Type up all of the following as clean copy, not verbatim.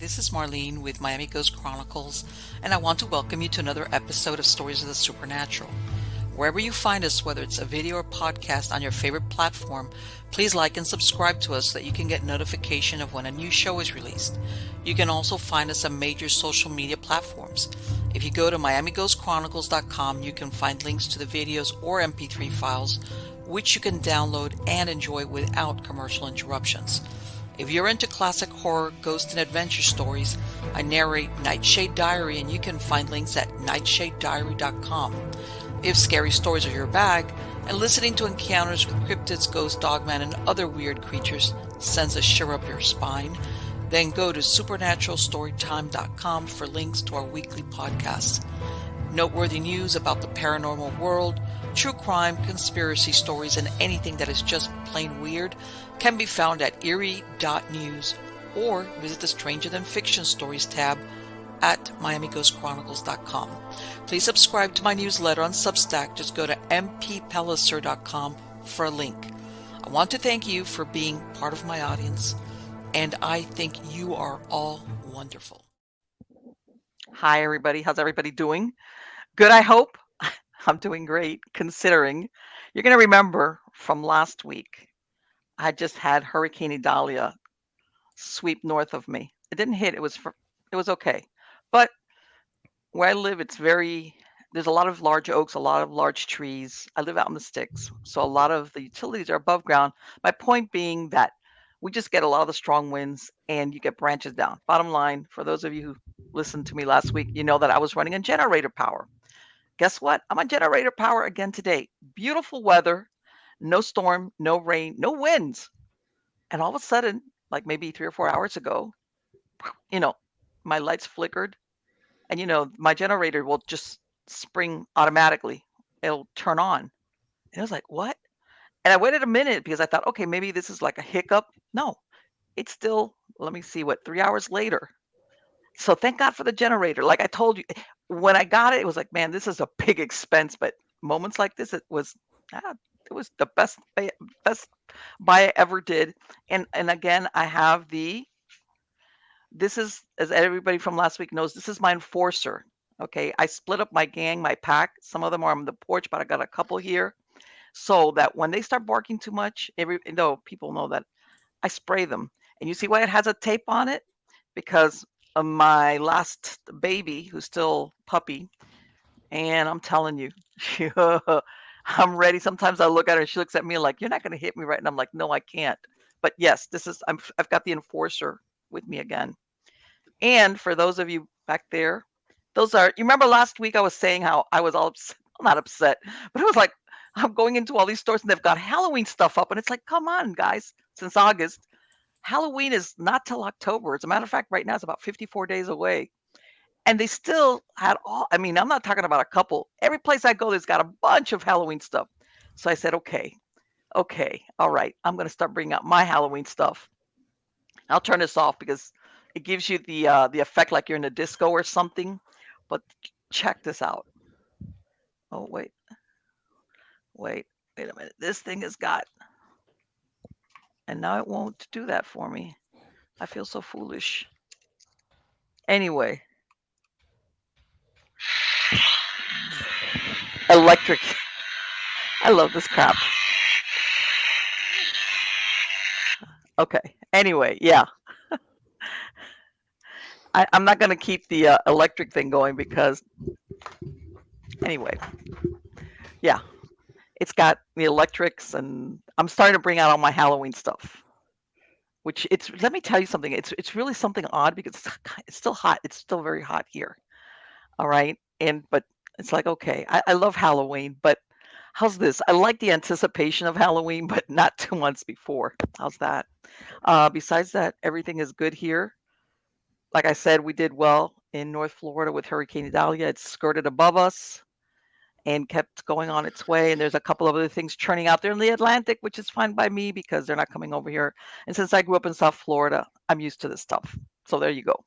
This is Marlene with Miami Ghost Chronicles, and I want to welcome you to another episode of Stories of the Supernatural. Wherever you find us, whether it's a video or podcast on your favorite platform, please like and subscribe to us so that you can get notification of when a new show is released. You can also find us on major social media platforms. If you go to miamighostchronicles.com, you can find links to the videos or MP3 files, which you can download and enjoy without commercial interruptions. If you're into classic horror, ghost, and adventure stories, I narrate Nightshade Diary, and you can find links at nightshadediary.com. If scary stories are your bag, and listening to encounters with cryptids, ghosts, dogman, and other weird creatures sends a shiver up your spine, then go to supernaturalstorytime.com for links to our weekly podcasts. Noteworthy news about the paranormal world, true crime, conspiracy stories, and anything that is just plain weird can be found at eerie.news or visit the Stranger Than Fiction Stories tab at miamighostchronicles.com. Please subscribe to my newsletter on Substack. Just go to mppellicer.com for a link. I want to thank you for being part of my audience, and I think you are all wonderful. Hi, everybody. How's everybody doing? Good, I hope. I'm doing great, considering. You're going to remember from last week, I just had Hurricane Idalia sweep north of me. It didn't hit. It was okay. But where I live, there's a lot of large oaks, a lot of large trees. I live out in the sticks, so a lot of the utilities are above ground. My point being that we just get a lot of the strong winds and you get branches down. Bottom line, for those of you who listened to me last week, you know that I was running on generator power. Guess what? I'm on generator power again today. Beautiful weather, no storm, no rain, no winds. And all of a sudden, like maybe 3 or 4 hours ago, you know, my lights flickered and, my generator will just spring automatically. It'll turn on. And I was like, what? And I waited a minute because I thought, okay, maybe this is like a hiccup. No, it's still, let me see, 3 hours later. So thank God for the generator. Like I told you, when I got it, it was like, man, this is a big expense. But moments like this, it was the best buy I ever did. And again, I have this is, as everybody from last week knows, this is my enforcer. Okay, I split up my gang, my pack. Some of them are on the porch, but I got a couple here, so that when they start barking too much, people know that I spray them. And you see why it has a tape on it? Because of my last baby, who's still puppy, and I'm telling you, I'm ready. Sometimes I look at her and she looks at me like, "You're not going to hit me, right?" And I'm like, "No, I can't." But yes, I've got the enforcer with me again. And for those of you back there, you remember last week I was saying how I was all upset, not upset, but it was like, I'm going into all these stores and they've got Halloween stuff up. And it's like, come on, guys, since August, Halloween is not till October. As a matter of fact, right now it's about 54 days away. And they still had I'm not talking about a couple. Every place I go, there's got a bunch of Halloween stuff. So I said, okay, all right, I'm going to start bringing out my Halloween stuff. I'll turn this off because it gives you the effect like you're in a disco or something. But check this out. Oh, wait a minute. This thing has got, and now it won't do that for me. I feel so foolish. Anyway, electric. I love this crap. Okay. Anyway, yeah. I'm not going to keep the electric thing going because, anyway, yeah, it's got the electrics, and I'm starting to bring out all my Halloween stuff. Which let me tell you something. It's really something odd because it's still hot. It's still very hot here. All right, but it's like, okay, I love Halloween, but how's this? I like the anticipation of Halloween, but not 2 months before. How's that? Besides that, everything is good here. Like I said, we did well in North Florida with Hurricane Idalia. It skirted above us and kept going on its way. And there's a couple of other things churning out there in the Atlantic, which is fine by me because they're not coming over here. And since I grew up in South Florida, I'm used to this stuff. So there you go.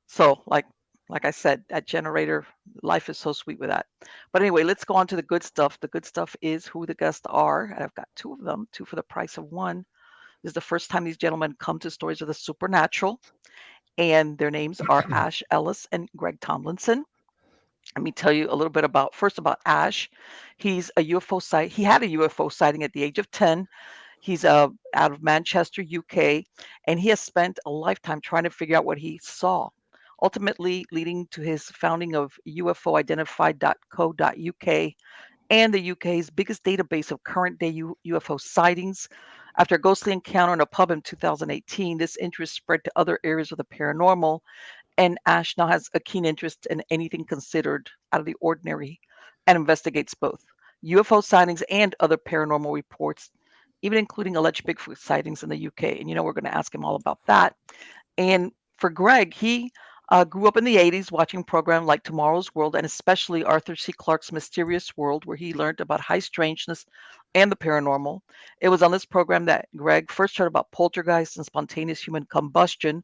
So like I said, that generator, life is so sweet with that. But anyway, let's go on to the good stuff. The good stuff is who the guests are. And I've got two of them, two for the price of one. This is the first time these gentlemen come to Stories of the Supernatural. and their names are Ash Ellis and Greg Thomlinson. Let me tell you a little bit about Ash. He's a UFO sight. He had a UFO sighting at the age of 10. He's out of Manchester, UK, and he has spent a lifetime trying to figure out what he saw, ultimately leading to his founding of UFOidentified.co.uk and the UK's biggest database of current day UFO sightings. After a ghostly encounter in a pub in 2018, this interest spread to other areas of the paranormal, and Ash now has a keen interest in anything considered out of the ordinary and investigates both UFO sightings and other paranormal reports, even including alleged Bigfoot sightings in the UK. And we're going to ask him all about that. And for Greg, he grew up in the 80s watching programs like Tomorrow's World and especially Arthur C. Clarke's Mysterious World, where he learned about high strangeness and the paranormal. It was on this program that Greg first heard about poltergeists and spontaneous human combustion,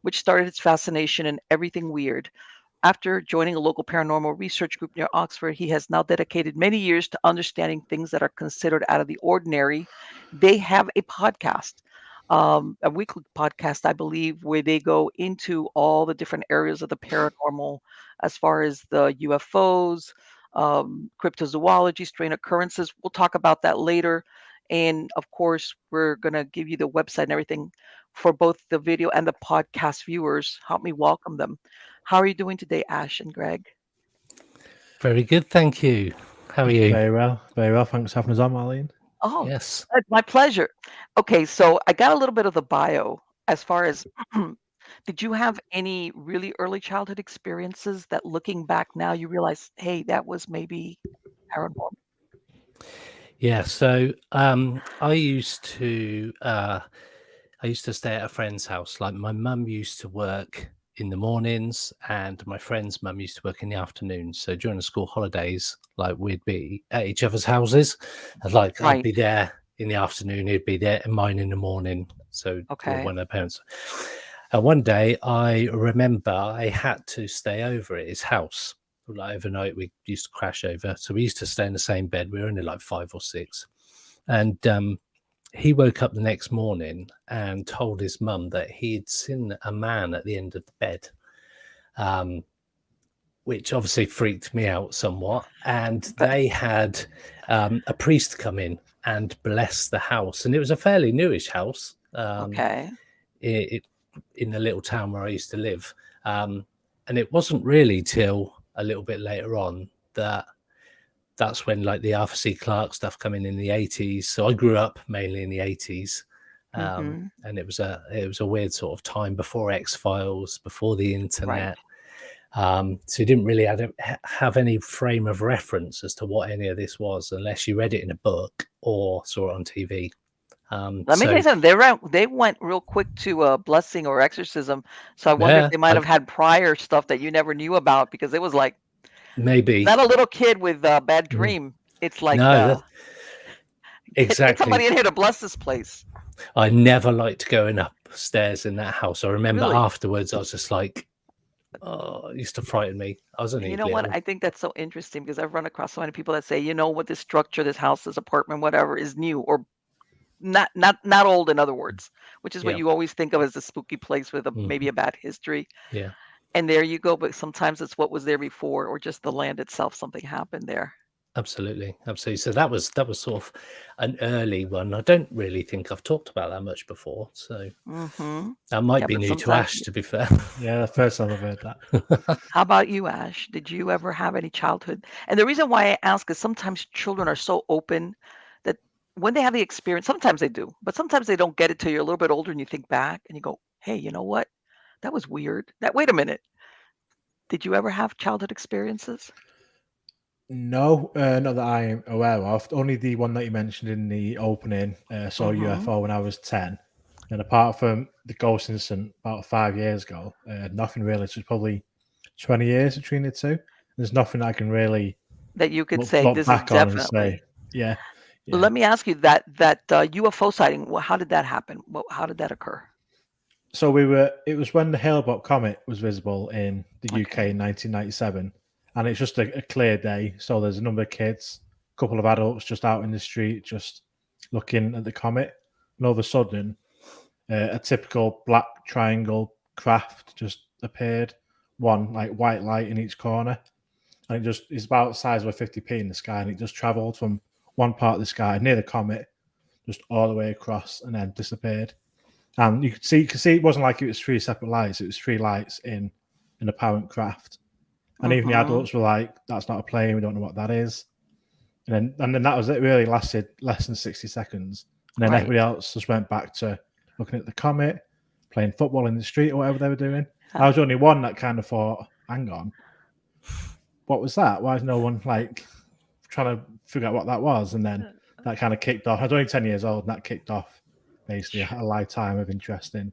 which started his fascination in everything weird. After joining a local paranormal research group near Oxford, he has now dedicated many years to understanding things that are considered out of the ordinary. They have a weekly podcast, I believe, where they go into all the different areas of the paranormal as far as the UFOs, cryptozoology, strange occurrences. We'll talk about that later. And of course, we're going to give you the website and everything for both the video and the podcast viewers. Help me welcome them. How are you doing today, Ash and Greg? Very good, thank you. How are you? Very well. Very well. Thanks for having us on, Marlene. Oh, Yes. my pleasure. Okay, so I got a little bit of the bio as far as did you have any really early childhood experiences that looking back now you realize, hey, that was maybe paranormal? Yeah, so I used to stay at a friend's house. Like my mum used to work in the mornings and my friend's mum used to work in the afternoons. So during the school holidays, like we'd be at each other's houses. And like I'd Right. be there in the afternoon, he'd be there in mine in the morning. So Okay. one of their parents. And one day I remember I had to stay over at his house. Like overnight, we used to crash over. So we used to stay in the same bed. We were only like 5 or 6. And he woke up the next morning and told his mum that he'd seen a man at the end of the bed, which obviously freaked me out somewhat. And But they had a priest come in and bless the house. And it was a fairly newish house. okay. In the little town where I used to live. And it wasn't really till a little bit later on that's when like the Arthur C. Clarke stuff coming in the 80s. So I grew up mainly in the 80s. Mm-hmm. And it was a weird sort of time before X-Files, before the Right. internet. So you didn't really have any frame of reference as to what any of this was unless you read it in a book or saw it on TV. Let me tell you something. They went real quick to blessing or exorcism. So I wonder if Yeah, they might have had prior stuff that you never knew about because it was like maybe. not a little kid with a bad dream. It's like No, get somebody exactly. in here to bless this place. I never liked going upstairs in that house. I remember Really. afterwards, I was just like, oh, it used to frighten me. I was And you only know what? little. I think that's so interesting because I've run across so many people that say, you know what, this structure, this house, this apartment, whatever, is new or not old, in other words, which is what Yeah. you always think of as a spooky place with maybe Mhm. a bad history. Yeah, And there you go. But sometimes it's what was there before or just the land itself, something happened there. absolutely. Absolutely. So that was sort of an early one. I don't really think I've talked about that much before. So Mm-hmm. that might Yeah, be but new to sometimes. Ash, to be fair. Yeah, the first time I've heard that. How about you, Ash? Did you ever have any childhood? And the reason why I ask is sometimes children are so open that when they have the experience, sometimes they do, but sometimes they don't get it till you're a little bit older and you think back and you go, hey, you know what? That was weird. Wait a minute. Did you ever have childhood experiences? No, not that I am aware of. Only the one that you mentioned in the opening. Saw a Mm-hmm. UFO when I was 10. And apart from the ghost incident about 5 years ago, nothing really. So it's probably 20 years between the two. There's nothing I can really That you could say look this is back on and say, definitely. yeah, yeah. Let me ask you that UFO sighting. How did that happen? How did that occur? So it was when the Hale-Bopp comet was visible in the UK Okay. in 1997, and it's just a clear day. So there's a number of kids, a couple of adults just out in the street, just looking at the comet, and all of a sudden, a typical black triangle craft just appeared, one like white light in each corner, and it's about the size of a 50p in the sky, and it just travelled from one part of the sky near the comet, just all the way across, and then disappeared. And you could see it wasn't like it was three separate lights; it was three lights in an apparent craft. And even the adults were like, "That's not a plane. We don't know what that is." And then that was it. Really lasted less than 60 seconds, and then Right. everybody else just went back to looking at the comet, playing football in the street or whatever they were doing. I was the only one that kind of thought, "Hang on, what was that? Why is no one like trying to figure out what that was?" And then that kind of kicked off. I was only 10 years old, and that kicked off basically a lifetime of interest in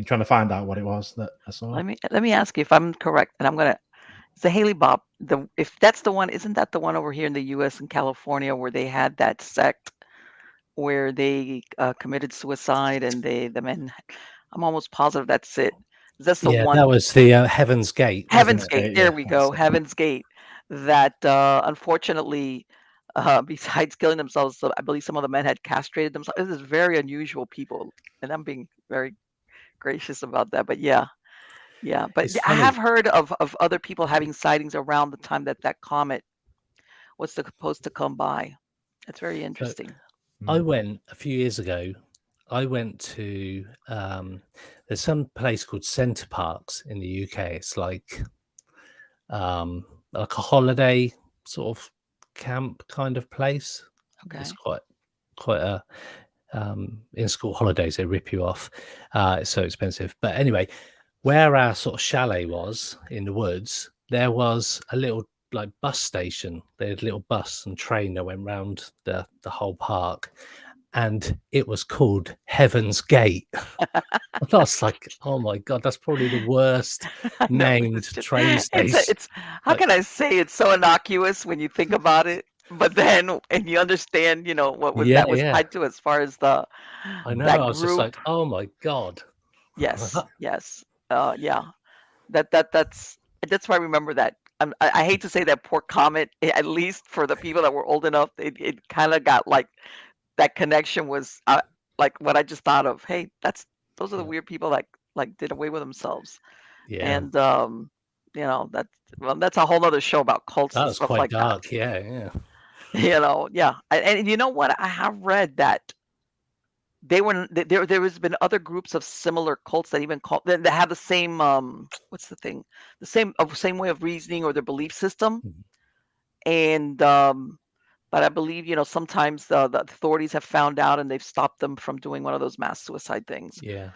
trying to find out what it was that I saw. Let me ask you if I'm correct, and I'm gonna. It's the Haley Bob. If that's the one, isn't that the one over here in the U.S. and California where they had that sect where they committed suicide and the men? I'm almost positive that's it. That's the Yeah, one. that was the Heaven's Gate, wasn't Heaven's it? Gate. Yeah, There we that's go. it. Heaven's Gate. That unfortunately, besides killing themselves, I believe some of the men had castrated themselves. This is very unusual people, and I'm being very gracious about that. But yeah. But It's I have funny. heard of other people having sightings around the time that comet was supposed to come by. That's very So interesting. I went a few years ago. I went to there's some place called Centre Parks in the UK. It's like a holiday sort of camp kind of place. It's Okay. quite a in school holidays they rip you off. It's so expensive. But anyway, where our sort of chalet was in the woods, there was a little like bus station. They had a little bus and train that went round the whole park, and it was called Heaven's Gate. And I was like, oh my god, that's probably the worst I know named it's just train station. it's how Like, can I say it's so innocuous when you think about it, but then and you understand, what yeah, that was yeah, tied to as far as the I know. I that was just group. like, oh my god. Yes. Yeah. That's why I remember that. I hate to say that poor comet. At least for the people that were old enough, it kind of got like that connection was like what I just thought of. Hey, those are the Yeah, weird people that like did away with themselves. yeah, And that's that's a whole other show about cults that and was stuff quite like that. dark. Yeah, yeah. Yeah. And you know what? I have read that they were there has been other groups of similar cults that even call that have the same what's the thing? The same way of reasoning or their belief system. Mhm. And but I believe, sometimes the authorities have found out and they've stopped them from doing one of those mass suicide things. Yeah.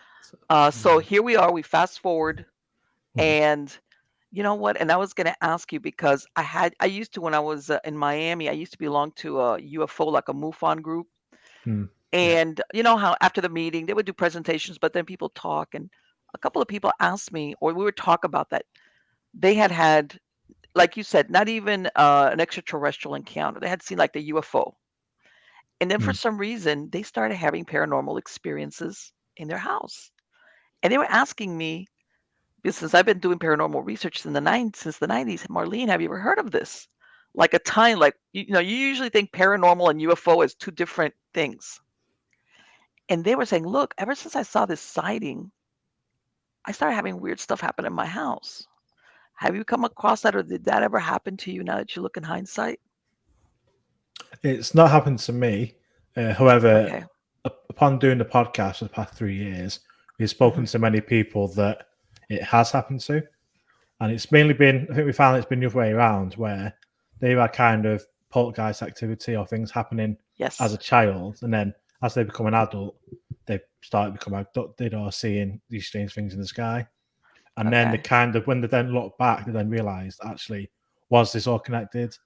So here we are, we fast forward, Mhm. and you know what? And I was going to ask you because I used to, when I was in Miami, I used to belong to a UFO, like a MUFON group. Yeah. And you know how after the meeting, they would do presentations, but then people talk. And a couple of people asked me, or we would talk about that. They had, like you said, not even an extraterrestrial encounter. They had seen like the UFO. And then for Mm. some reason, they started having paranormal experiences in their house. And they were asking me, because since I've been doing paranormal research since the 90s, Marlene, have you ever heard of this? Like a time, like, you usually think paranormal and UFO as two different things. And they were saying, look, ever since I saw this sighting, I started having weird stuff happen in my house. Have you come across that, or did that ever happen to you now that you look in hindsight? It's not happened to me. However, Okay. upon doing the podcast for the past 3 years, we've spoken Hmm. to many people that it has happened to. And it's mainly been, I think we found it's been the other way around, where they've had kind of poltergeist activity or things happening as Yes. a child. And then as they become an adult, they start to become abducted or seeing these strange things in the sky. And then they Okay. kind of, when they then look back, they then realized, actually, was this all connected?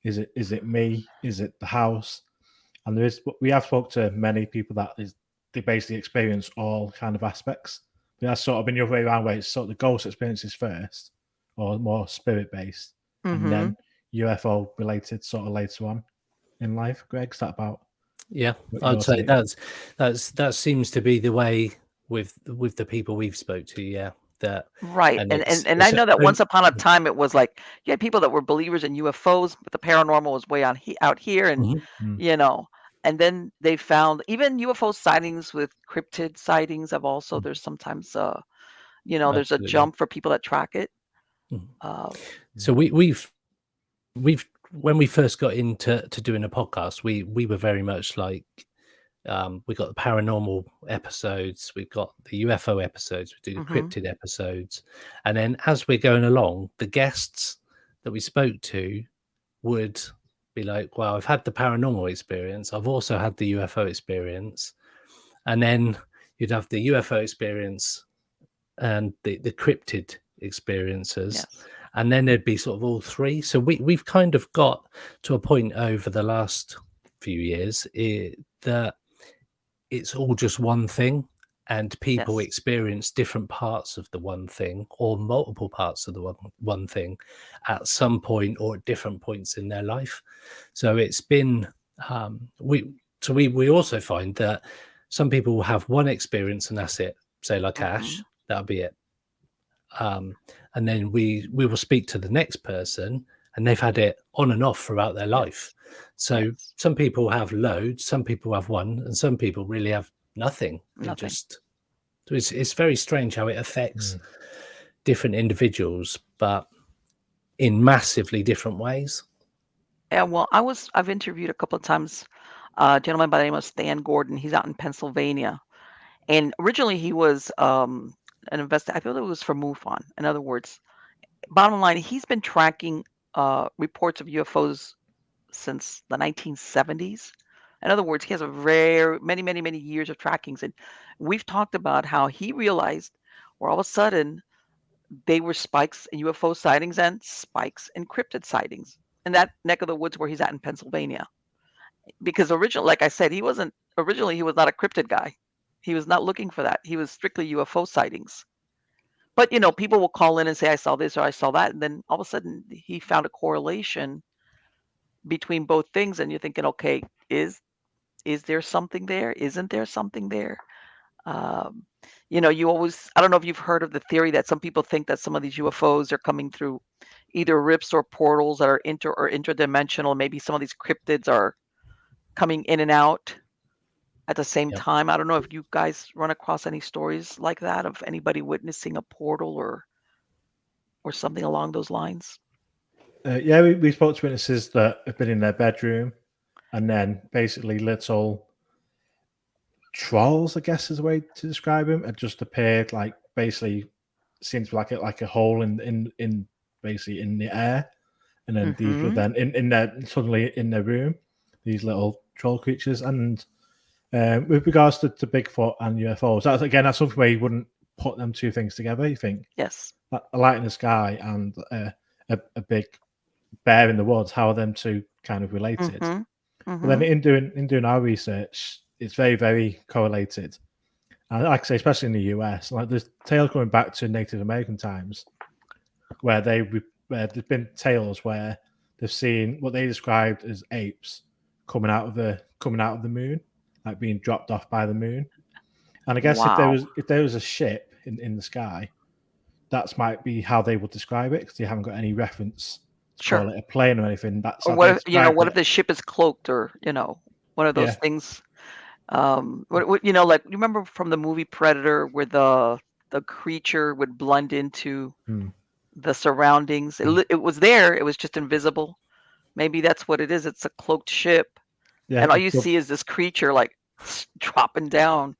Is it me? Is it the house? And we have spoke to many people they basically experience all kind of aspects. But that's sort of been the other way around, where it's sort of the ghost experiences first, or more spirit based, and Hmm. then UFO related sort of later on in life. Greg, is that about Yeah, what I'd you're say saying? that seems to be the way with the people we've spoke to. Yeah, that Right. and And, it's and and I it's know that once only- upon a time it was like you had people that were believers in UFOs, but the paranormal was way out here, and Mhm. Mm. you know, and then they found even UFO sightings with cryptid sightings of also there's sometimes There's a Absolutely. jump for people that track it. Mhm. So we've when we first got into doing a podcast, we were very much like we got the paranormal episodes, we've got the UFO episodes, we do the Mhm. cryptid episodes, and then as we're going along, the guests that we spoke to would be like, "Well, I've had the paranormal experience, I've also had the UFO experience," and then you'd have the UFO experience and the cryptid experiences, Yes. and then there'd be sort of all three. So we've kind of got to a point over the last few years that it's all just one thing, and people Yes. experience different parts of the one thing or multiple parts of the one thing at some point or at different points in their life. So it's been we also find that some people will have one experience and that's it. Say like Ash, Mhm. that'll be it. And then we will speak to the next person and they've had it on and off throughout their life. Yes. So Yes. some people have loads, some people have one, and some people really have nothing. It Nothing. just it's very strange how it affects Mm. different individuals, but in massively different ways. Yeah, well, I've interviewed a couple of times a gentleman by the name of Stan Gordon. He's out in Pennsylvania. And originally he was an investigator. I feel it was for MUFON. In other words, bottom line, he's been tracking reports of UFOs since the 1970s. In other words, he has a very many years of trackings. And we've talked about how he realized where all of a sudden they were spikes in UFO sightings and spikes in cryptid sightings in that neck of the woods where he's at in Pennsylvania. Because originally, like I said, he was not a cryptid guy. He was not looking for that. He was strictly UFO sightings. But people will call in and say, I saw this or I saw that. And then all of a sudden he found a correlation between both things. And you're thinking, okay, is there something there? Isn't there something there? Um, you always, I don't know if you've heard of the theory that some people think that some of these UFOs are coming through either rifts or portals that are interdimensional. Maybe some of these cryptids are coming in and out at the same Yep. time. I don't know if you guys run across any stories like that of anybody witnessing a portal or something along those lines. Yeah, we spoke to witnesses that have been in their bedroom, and then basically little trolls, I guess is a way to describe them, had just appeared, like basically seems like a hole in basically in the air, and then these were Mhm. then in their suddenly in their room, these little troll creatures. And with regards to Bigfoot and UFOs, that's something where you wouldn't put them two things together. You think Yes. a light in the sky and a big bear in the woods, how are them two kind of related? Mhm. But then Mhm. in doing our research, it's very, very correlated. And like I say, especially in the US, like there's tales going back to Native American times where where there's been tales where they've seen what they described as apes coming out of the moon, like being dropped off by the moon. And I guess Wow. if there was a ship in the sky, that might be how they would describe it, because they haven't got any reference to call Sure. it a plane or anything. That's Or how they what if described what if it. the ship is cloaked or one of those Yeah. things. Like you remember from the movie Predator where the creature would blend into Hmm. the surroundings. It was there. It was just invisible. Maybe that's what it is. It's a cloaked ship, Yeah. and all you see is this creature like dropping down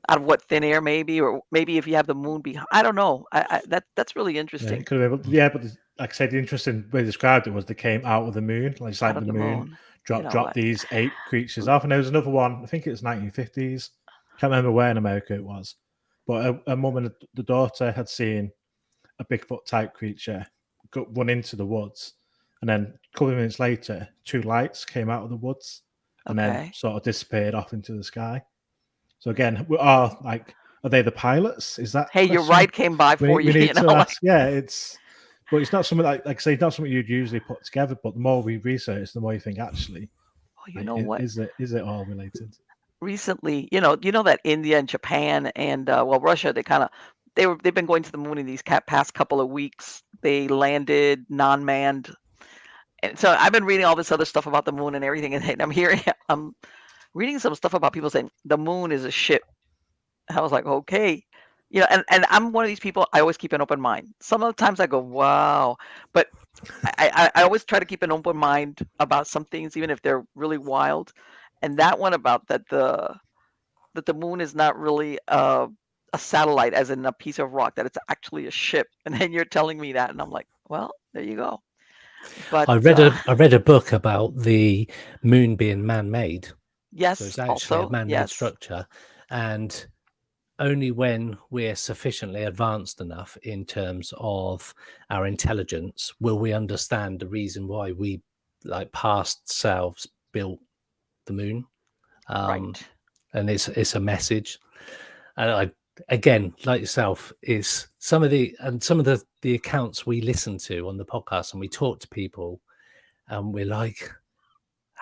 out of what thin air, maybe, or maybe if you have the moon behind. I don't know. That's really Yeah, it interesting. could have been. But like I said, the interesting way they described it was they came out of the moon, like it's Out like of the the moon moon. dropped these ape creatures off. And there was another one, I think it was 1950s. Can't remember where in America it was, but a mum and the daughter had seen a Bigfoot type creature run into the woods, and then a couple of minutes later, two lights came out of the woods and then Okay. sort of disappeared off into the sky. So again, are they the pilots? Is that Hey, your question ride came by for we you. need to Like, ask? Yeah, but it's not something like I say, it's not something you'd usually put together. But the more we research, the more you think actually, oh, you know what? is it all related? Recently, you know that India and Japan and Russia, they've been going to the moon in these past couple of weeks. They landed non-manned, and so I've been reading all this other stuff about the moon and everything, and I'm reading some stuff about people saying the moon is a ship. I was like, okay, and I'm one of these people, I always keep an open mind. Some of the times I go, wow, but I always try to keep an open mind about some things, even if they're really wild. And that one about that the moon is not really a satellite, as in a piece of rock, that it's actually a ship. And then you're telling me that, and I'm like, well, there you go. But I read a book about the moon being man-made, so yes, it's actually a also, man-made yes, structure, and only when we're sufficiently advanced enough in terms of our intelligence will we understand the reason why we, like past selves, built the moon. Um, right. and it's a message. And I, again, like yourself, is some of the accounts we listen to on the podcast, and we talk to people, and we're like,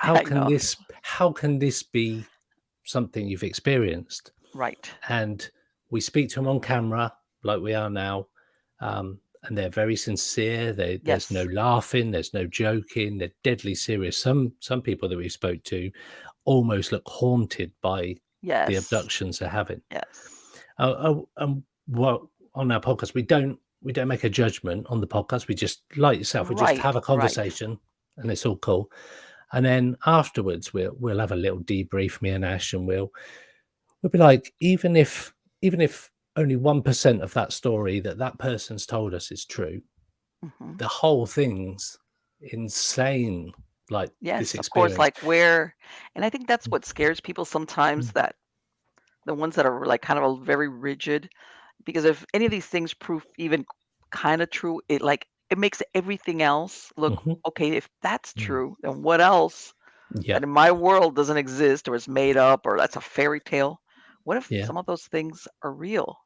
I know. how can this be something you've experienced? Right. And we speak to them on camera like we are now, and they're very sincere. There's no Yes. laughing, there's no joking, they're deadly serious. Some people that we spoke to almost look haunted by the Yes. abductions they're having. Yes. Well, on our podcast, we don't make a judgment on the podcast. We just, like yourself, we just Right. have a Right. conversation, and it's all cool. And then afterwards, we'll have a little debrief, me and Ash, and we'll be like, even if only 1% of that story that person's told us is true, Hmm. the whole thing's insane. Like this Yes, of course, experience. like where, and I think that's what scares people sometimes, Mm, that the ones that are like kind of very rigid, because if any of these things prove even kind of true, it makes everything else look mhm, okay. If that's mm, true, then what else yeah, that in my world doesn't exist or is made up or that's a fairy tale? What if yeah, some of those things are real?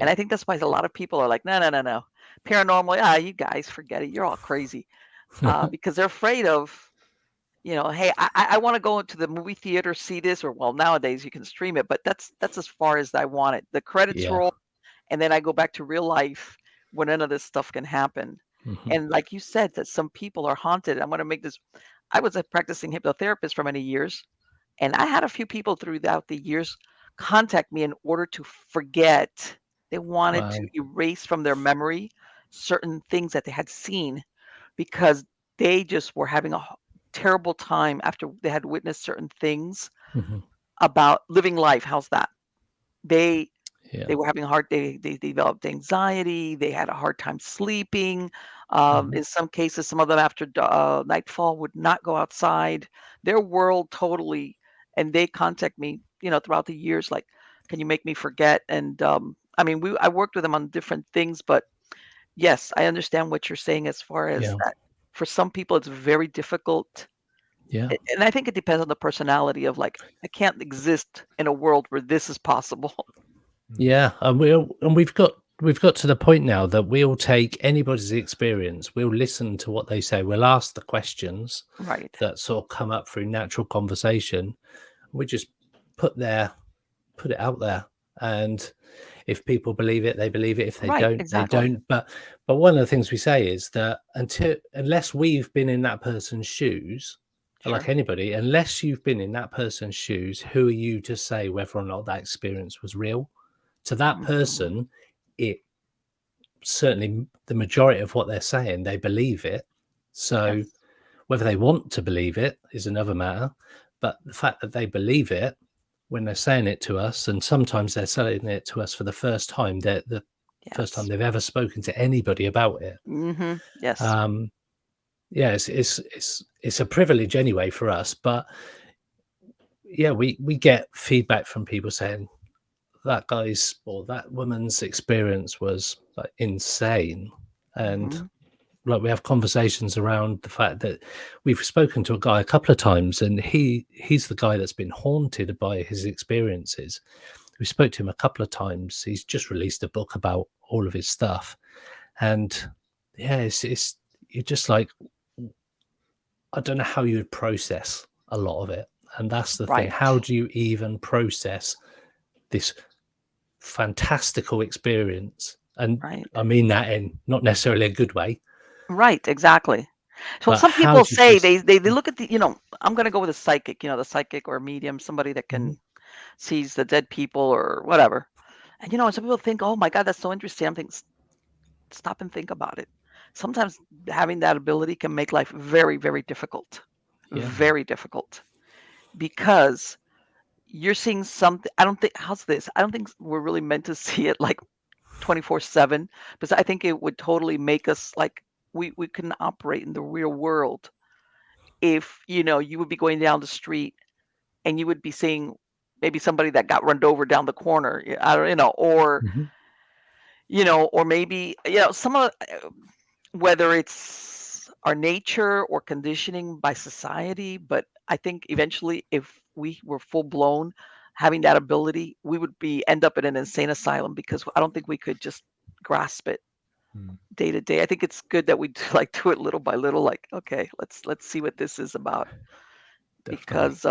And yeah. I think that's why a lot of people are like, no, no, no, no, paranormal. Ah, you guys forget it. You're all crazy, because they're afraid of, hey, I want to go into the movie theater, see this, or well, nowadays you can stream it, but that's as far as I want it. The credits Yeah. roll, and then I go back to real life when none of this stuff can happen. Mhm. And like you said, that some people are haunted. I'm going to make this. I was a practicing hypnotherapist for many years, and I had a few people throughout the years contact me in order to forget. They wanted to Wow. erase from their memory certain things that they had seen, because they just were having a terrible time after they had witnessed certain things Mhm. about living life. How's that? They Yeah. they were having a hard they developed anxiety, they had a hard time sleeping. Mhm. In some cases, some of them after nightfall would not go outside. Their world totally, and they contact me, throughout the years, like, "Can you make me forget?" And I mean, I worked with them on different things, but yes, I understand what you're saying as far as Yeah. that. For some people, it's very difficult, Yeah. and I think it depends on the personality of like, I can't exist in a world where this is possible. Yeah. And we've got to the point now that we'll take anybody's experience, we'll listen to what they say, we'll ask the questions Right. that sort of come up through natural conversation. We just put there put it out there, and if people believe it, they believe it. If they Right, don't, they exactly. don't. But one of the things we say is that unless we've been in that person's shoes, like Sure. anybody, unless you've been in that person's shoes, who are you to say whether or not that experience was real? To that Mhm. person, it certainly, the majority of what they're saying, they believe it. So Yes. whether they want to believe it is another matter. But the fact that they believe it when they're saying it to us, and sometimes they're saying it to us for the first time, they're the first time Yes. they've ever spoken to anybody about it. Mhm. Yes. Um, yeah, it's a privilege anyway for us. But yeah, we get feedback from people saying that guy's or that woman's experience was like insane, and Mhm. like we have conversations around the fact that we've spoken to a guy a couple of times, and he's the guy that's been haunted by his experiences. We spoke to him a couple of times. He's just released a book about all of his stuff, and yeah, it's you're just like, I don't know how you would process a lot of it, and that's the thing. Right. How do you even process this fantastical experience? And Right. I mean that in not necessarily a good way, Right, exactly. So but some how people do you say process? they look at I'm gonna go with a psychic, the psychic or medium, somebody that Mhm. can sees the dead people or whatever. And some people think, oh my God, that's so interesting. I'm thinking, stop and think about it. Sometimes having that ability can make life very, very difficult. Yeah. Very difficult. Because you're seeing something. I don't think, how's this? I don't think we're really meant to see it like 24/7, because I think it would totally make us like we couldn't operate in the real world if you would be going down the street and you would be seeing maybe somebody that got run over down the corner. I don't, Mhm. or maybe some of whether it's our nature or conditioning by society. But I think eventually, if we were full blown having that ability, we would end up in an insane asylum, because I don't think we could just grasp it Hmm. day to day. I think it's good that we do it little by little. Like, okay, let's see what this is about, Definitely. because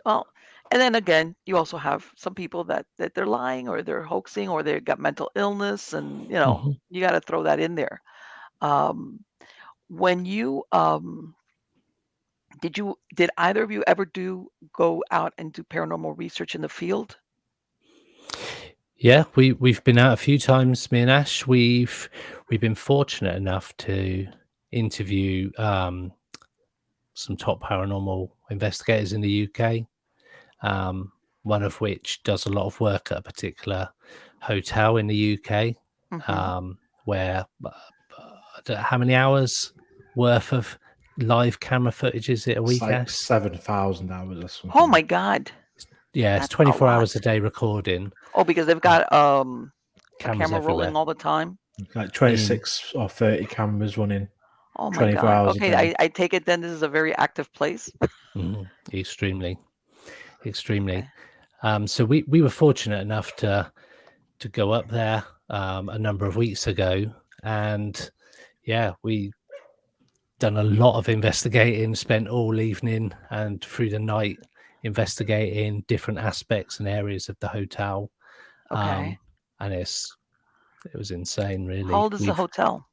well, and then again, you also have some people that they're lying, or they're hoaxing, or they've got mental illness, and Mhm. you got to throw that in there. Um, when you did either of you ever go out and do paranormal research in the field? Yeah, we've been out a few times, me and Ash. We've been fortunate enough to interview some top paranormal investigators in the UK. One of which does a lot of work at a particular hotel in the UK, Hmm. where I don't know how many hours worth of live camera footage is it a It's week, like Ash? 7,000 hours or Oh something. my God, Yeah, it's that's a 24 lot. hours a day recording, Oh, because they've uh, got a cameras camera rolling everywhere. all the time. Like In 26 or 30 cameras running Oh my 24 God. hours a Okay, day. I take it then this is a very active place. extremely, extremely. Okay. So we were fortunate enough to go up there a number of weeks ago, and yeah, we done a lot of investigating, spent all evening and through the night investigating different aspects and areas of the hotel. Okay. Um, and it was insane, How really. old is the hotel?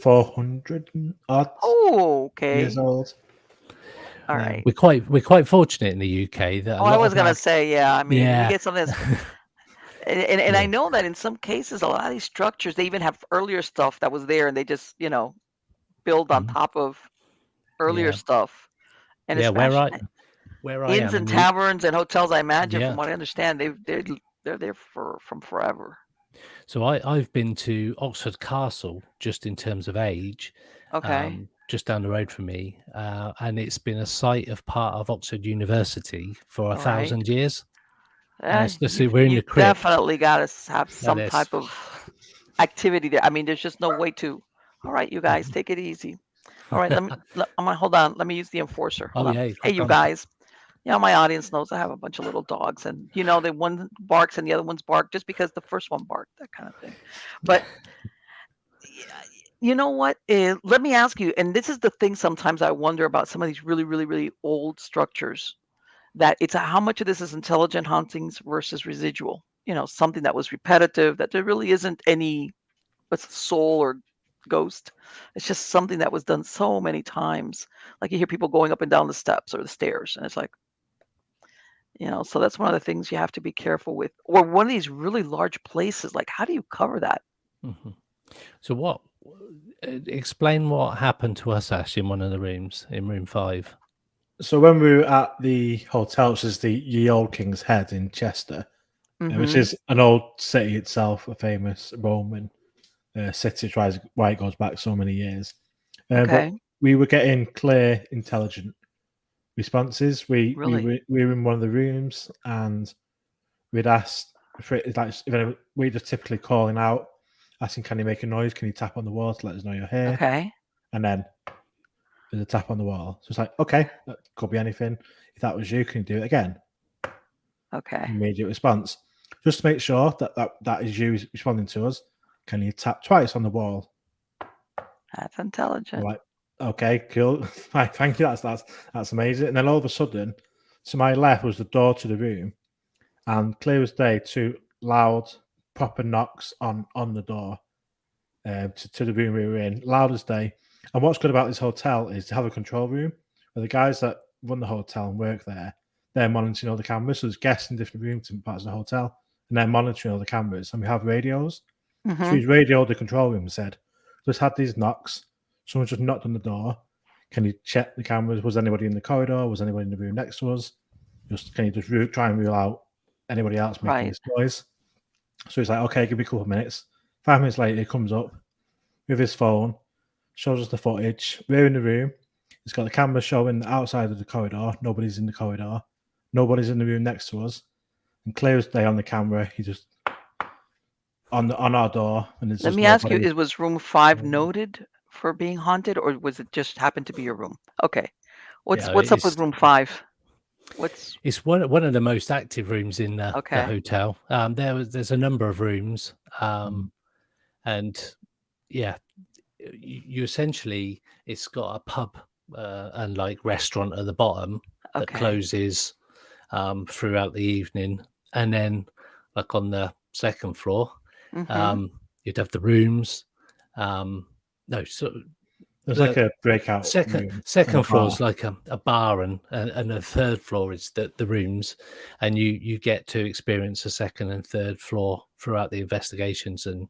400 odd Oh, years okay. old. All Yeah, right. we're quite fortunate in the UK that a Oh, I lot was of gonna our say, yeah. I mean, you yeah get something that's, and I yeah know that in some cases, a lot of these structures, they even have earlier stuff that was there, and they just, build on mhm, top of earlier yeah stuff. And yeah especially where I inns am and in the taverns and hotels, I imagine, from yeah. what I understand, they're there from forever. So I've been to Oxford Castle just in terms of age, Okay. just down the road from me, and it's been a site of part of Oxford University for a All right. thousand years. And Yeah, it's just we're in you the crypt, definitely got to have and some it's type of activity there. I mean, there's just no way to. All right, you guys, Mhm. take it easy. All right, I'm gonna hold on. Let me use the enforcer. Oh Hold on. yeah, Hey, crack you on. guys. My audience knows I have a bunch of little dogs, and the one barks and the other one's bark just because the first one barked, that kind of thing. But yeah, you know what? Let me ask you, and this is the thing. Sometimes I wonder about some of these really, really, really old structures. That it's how much of this is intelligent hauntings versus residual. Something that was repetitive. That there really isn't any what's soul or ghost. It's just something that was done so many times. Like you hear people going up and down the steps or the stairs, and it's like, so that's one of the things you have to be careful with. Or one of these really large places, like how do you cover that? Mhm. So what? Explain what happened to us, Ash, in one of the rooms in room 5. So when we were at the hotel, which is the Ye Old King's Head in Chester, which Mm-hmm. is an old city itself, a famous Roman city, which is why it goes back so many years. But Okay. we were getting clear, intelligent responses. Really? We were in one of the rooms, and we'd asked for it, like we just typically calling out, asking, "Can you make a noise? Can you tap on the wall to let us know you're here?" Okay. And then there's a tap on the wall. So it's like, okay, that could be anything. If that was you, can you do it again? Okay. Immediate response. Just to make sure that is you responding to us. Can you tap twice on the wall? That's We're intelligent. like, okay, cool. Right, thank you. That's amazing. And then all of a sudden, to my left was the door to the room, and clear as day, two loud, proper knocks on the door to the room we were in, loud as day. And what's good about this hotel is to have a control room where the guys that run the hotel and work there, they're monitoring all the cameras. So there's guests in different rooms and parts of the hotel, and they're monitoring all the cameras. And we have radios. So Mm-hmm. he's radioed the control room and said, just had these knocks. Someone just knocked on the door. Can you check the cameras? Was anybody in the corridor? Was anybody in the room next to us? Can you just try and rule out anybody else making Right. this noise? So he's like, okay, give me a couple of minutes. 5 minutes later, he comes up with his phone, shows us the footage. We're in the room. He's got the camera showing outside of the corridor. Nobody's in the corridor. Nobody's in the room next to us. And clear as day on the camera, he just on our door, and there's Let just me ask you, nobody. was room 5 Mm. noted for being haunted, or was it just happened to be your room? Okay. What's Yeah, what's up with room 5? It's one of the most active rooms in the Okay. hotel. There's a number of rooms, and yeah, you essentially, it's got a pub and like restaurant at the bottom that Okay. closes throughout the evening, and then like on the second floor, Mm-hmm. you'd have the rooms. No, so There's like a breakout second room. second and a floor bar. is like a bar, and the third floor is the rooms, and you get to experience the second and third floor throughout the investigations, and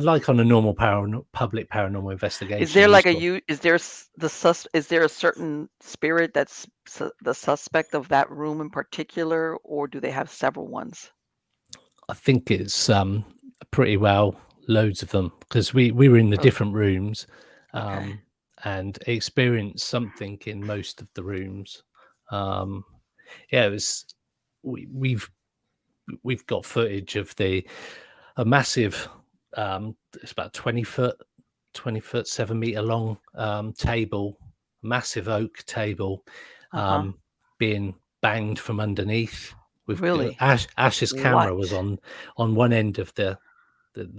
like on a normal public paranormal investigation. Is there you like sort of- is there a certain spirit that's the suspect of that room in particular, or do they have several ones? I think it's pretty well loads of them, because we were in the Really? different rooms, Okay. and experienced something in most of the rooms. Yeah, it was. We've got footage of a massive, it's about 20 foot, 7 meter long table, massive oak table, Uh-huh. being banged from underneath. With Really? Ash's camera What? was on one end of the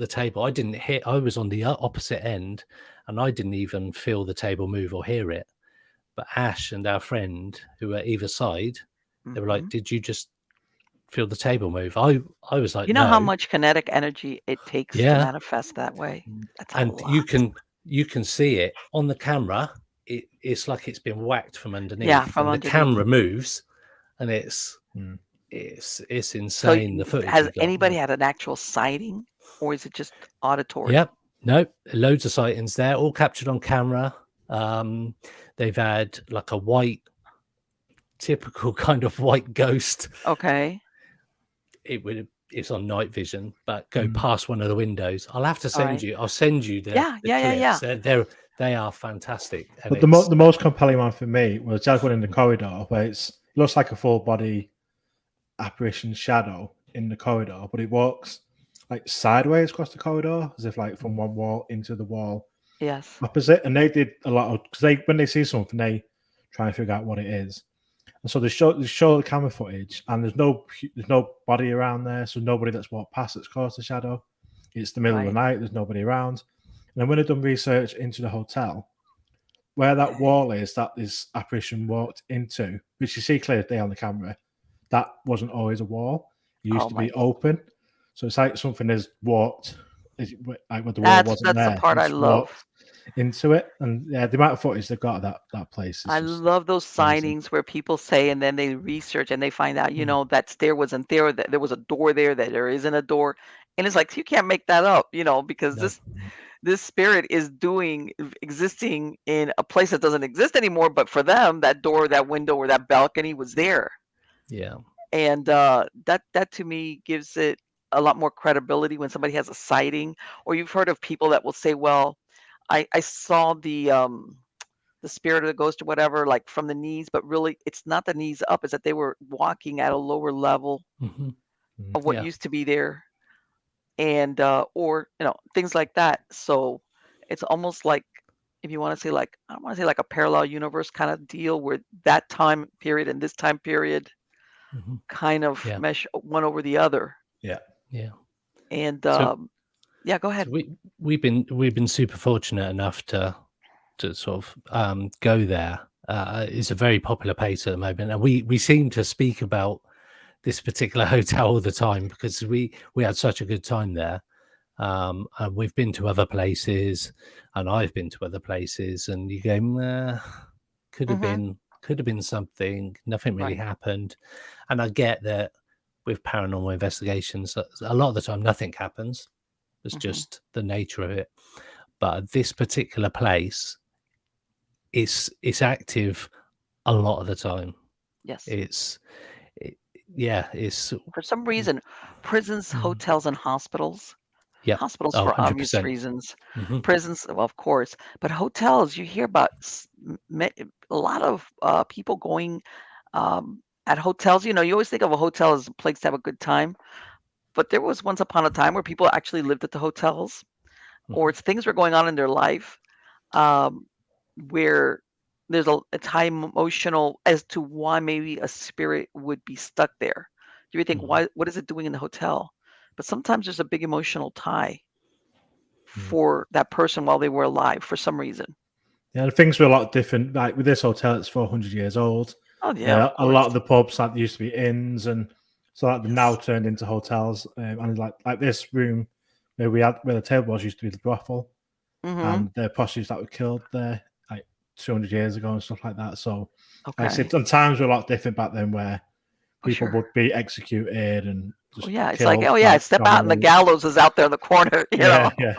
table. I didn't hit. I was on the opposite end, and I didn't even feel the table move or hear it. But Ash and our friend, who were either side, they were like, Mhm. "Did you just feel the table move?" I was like, You know how "No." much kinetic energy it takes to Yeah, manifest that way? That's a and you lot. can see it on the camera. It's like it's been whacked from Yeah, underneath, from and the underneath. camera moves, and it's Mm. So insane, the footage has we got. anybody had an actual sighting, or is it just auditory? Yep. No, loads of sightings there, all captured on camera. They've had like a typical kind of white ghost. Okay. It's on night vision, but go Mm. past one of the windows. I'll have to All right. I'll send you the Yeah. clips. They are fantastic. And But it's the most compelling one for me was just one in the corridor where it looks like a full body apparition shadow in the corridor, but it walks like sideways across the corridor, as if like from one wall into the wall Yes. opposite. And they did a lot of, because when they see something, they try and figure out what it is. And so they show the camera footage, and there's no body around there, so nobody that's walked past that's caused the shadow. It's the middle of the Right. night. There's nobody around. And then when they've done research into the hotel, where that wall is that this apparition walked into, which you see clear as day on the camera, that wasn't always a wall. It used Oh to my. be open. So it's like something has walked, like where the wall wasn't That's the there. part I It's love. walked into it. And yeah, the amount of footage they've got of that place is I just love those amazing. sightings where people say, and then they research and they find out, Mm. that stair wasn't there, that there was a door there, that there isn't a door. And it's like, you can't make that up, because no. this spirit is existing in a place that doesn't exist anymore. But for them, that door, that window, or that balcony was there. Yeah. And that to me gives it a lot more credibility when somebody has a sighting. Or you've heard of people that will say, well, I saw the spirit or the ghost or whatever, like from the knees, but really it's not the knees up, is that they were walking at a lower level Hmm. of what Yeah. used to be there. And or things like that. So it's almost like, if you want to say, like, I don't want to say like a parallel universe kind of deal, where that time period and this time period Hmm. kind of Yeah. mesh one over the other. Yeah. Yeah. And So yeah, go ahead. we've been super fortunate enough to sort of go there. It's a very popular place at the moment, and we seem to speak about this particular hotel all the time, because we had such a good time there. And we've been to other places, and I've been to other places, and you go, could have Hmm. been could have been something. Nothing really Right. happened. And I get that with paranormal investigations, a lot of the time nothing happens. It's Mhm. just the nature of it. But this particular place, it's active a lot of the time. Yes. It's yeah, it's For some reason, prisons, mm, hotels, and hospitals. yep. Hospitals Oh, for obvious 100%. reasons. Hmm. Prisons, well, of course, but hotels. You hear about a lot of people going at hotels. You know, you always think of a hotel as a place to have a good time, but there was once upon a time where people actually lived at the hotels, or things were going on in their life um, where there's it's high emotional as to why maybe a spirit would be stuck there. You would think, Hmm. why? What is it doing in the hotel? But sometimes there's a big emotional tie Hmm. for that person while they were alive for some reason. Yeah, the things were a lot different. Like with this hotel, it's 400 years old. Oh yeah, of A lot course. of the pubs like used to be inns, and so like they've now Yes. turned into hotels. And like this room where the table was used to be the brothel, Mm-hmm. and the prostitutes that were killed there like 200 years ago and stuff like that. So, like I Okay. said, and times were a lot different back then, where Oh people sure. would be executed and Oh just yeah. It's like, killed oh yeah, like step out and the family. gallows is out there in the corner. You know, Yeah,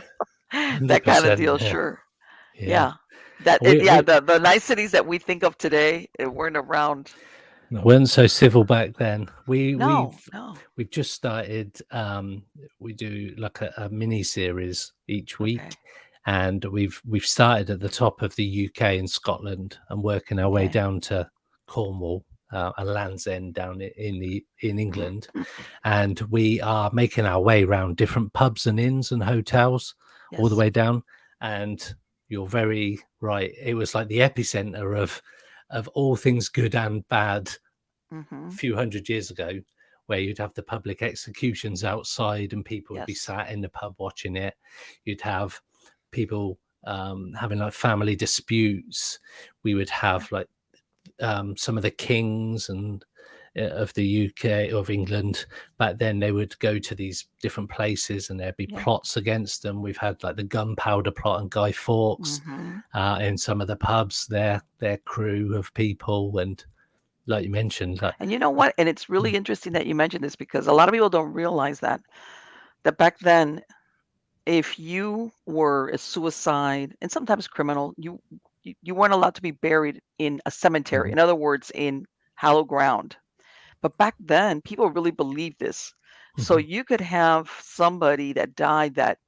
yeah. that kind of 100%. deal. Yeah. Sure. Yeah. Yeah. That it, We, yeah. we The niceties that we think of today weren't around. No. weren't so civil back then. No. No. We've just started. We do like a mini series each Okay. week, and we've started at the top of the UK in Scotland and working our way Okay. down to Cornwall and Land's End down in England, and we are making our way around different pubs and inns and hotels all the Yes. way down. And you're very right. It was like the epicenter of all things good and bad Mm-hmm. few hundred years ago, where you'd have the public executions outside and people would be Yes. sat in the pub watching it. You'd have people having like family disputes. We would have like some of the kings and of the UK of England back then, they would go to these different places and there'd be Yeah. plots against them. We've had like the gunpowder plot and Guy Fawkes Mm-hmm. in some of the pubs, their crew of people, and like you mentioned, like And you know what? And it's really interesting that you mentioned this because a lot of people don't realize that back then, if you were a suicide and sometimes criminal, you weren't allowed to be buried in a cemetery. Mhm, In other words, in hallowed ground. But back then, people really believed this. So mhm, you could have somebody that died that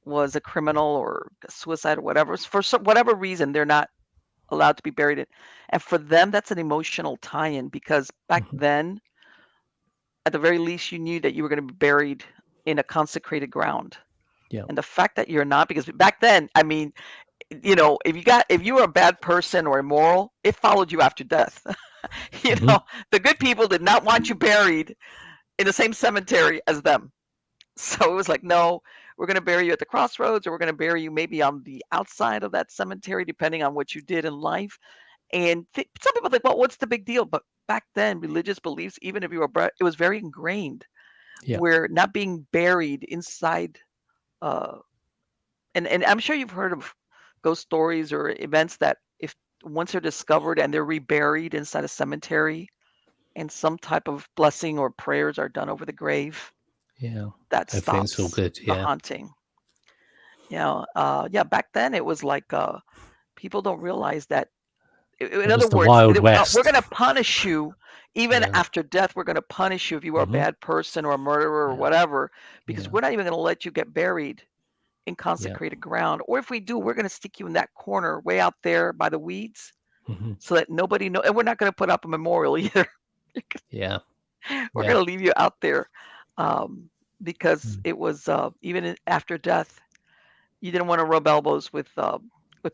was a criminal or a suicide or whatever. For whatever reason, they're not allowed to be buried in. And for them, that's an emotional tie-in because back mhm. then, at the very least, you knew that you were going to be buried in a consecrated ground. Yeah. And the fact that you're not, because back then, I mean, you know, if you were a bad person or immoral, it followed you after death. You Mhm, know, the good people did not want you buried in the same cemetery as them. So it was like, no, we're going to bury you at the crossroads, or we're going to bury you maybe on the outside of that cemetery, depending on what you did in life. And some people think, well, what's the big deal? But back then, religious beliefs, even if you were, it was very ingrained, yeah. where not being buried inside, uh, and I'm sure you've heard of ghost stories or events that if once they're discovered and they're reburied inside a cemetery, and some type of blessing or prayers are done over the grave, Yeah. that Everything's all stops good. the Yeah. haunting. You know, yeah, back then it was like people don't realize that. In It other was the words, Wild we're West. going to punish you even Yeah. after death. We're going to punish you if you are a Hmm. bad person or a murderer or Yeah. whatever, because Yeah. we're not even going to let you get buried in Yeah. consecrated ground. Or if we do, we're going to stick you in that corner way out there by the weeds Hmm. so that nobody know. And we're not going to put up a memorial either. Yeah. We're Yeah. going to leave you out there um, because Mm. it was even after death, you didn't want to rub elbows with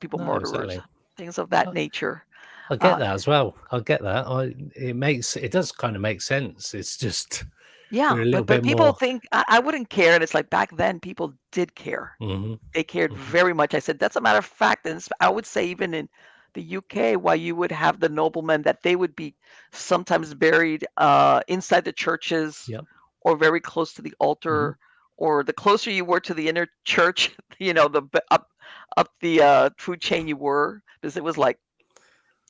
people No, murderers, exactly. things of that I, nature. I get Uh, that as well. I get that. It does kind of make sense. It's just yeah, we're a little but bit people more. think I wouldn't care, and it's like back then people did care. Hmm. They cared Hmm. very much. I said that's a matter of fact, and I would say even in the UK, why you would have the noblemen that they would be sometimes buried inside the churches Yep. or very close to the Hmm. altar, or the closer you were to the inner church, you know, up the food chain you were, because it was like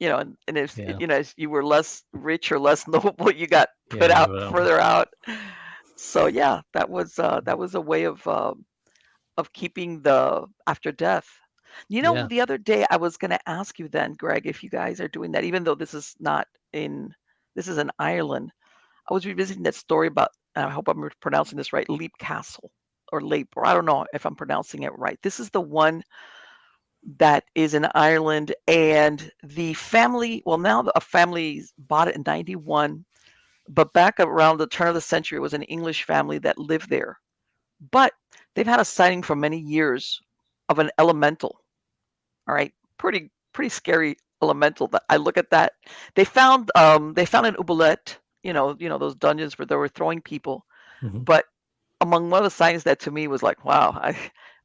and if Yeah. if you were less rich or less noble, you got put Yeah. out further out. So yeah, that was a way of keeping the after death. Yeah. The other day I was going to ask you then, Greg, if you guys are doing that, even though this is in Ireland. I was revisiting that story about, and I hope I'm pronouncing this right, Leap Castle or Leap, or I don't know if I'm pronouncing it right. This is the one that is in Ireland, and the family, well, now a family bought it in 91, but back around the turn of the century, it was an English family that lived there. But they've had a sighting for many years of an elemental. All right, pretty scary elemental. That I look at that. They found an oubliette. Those dungeons where they were throwing people. Mhm. But among one of the signs that to me was like, wow, I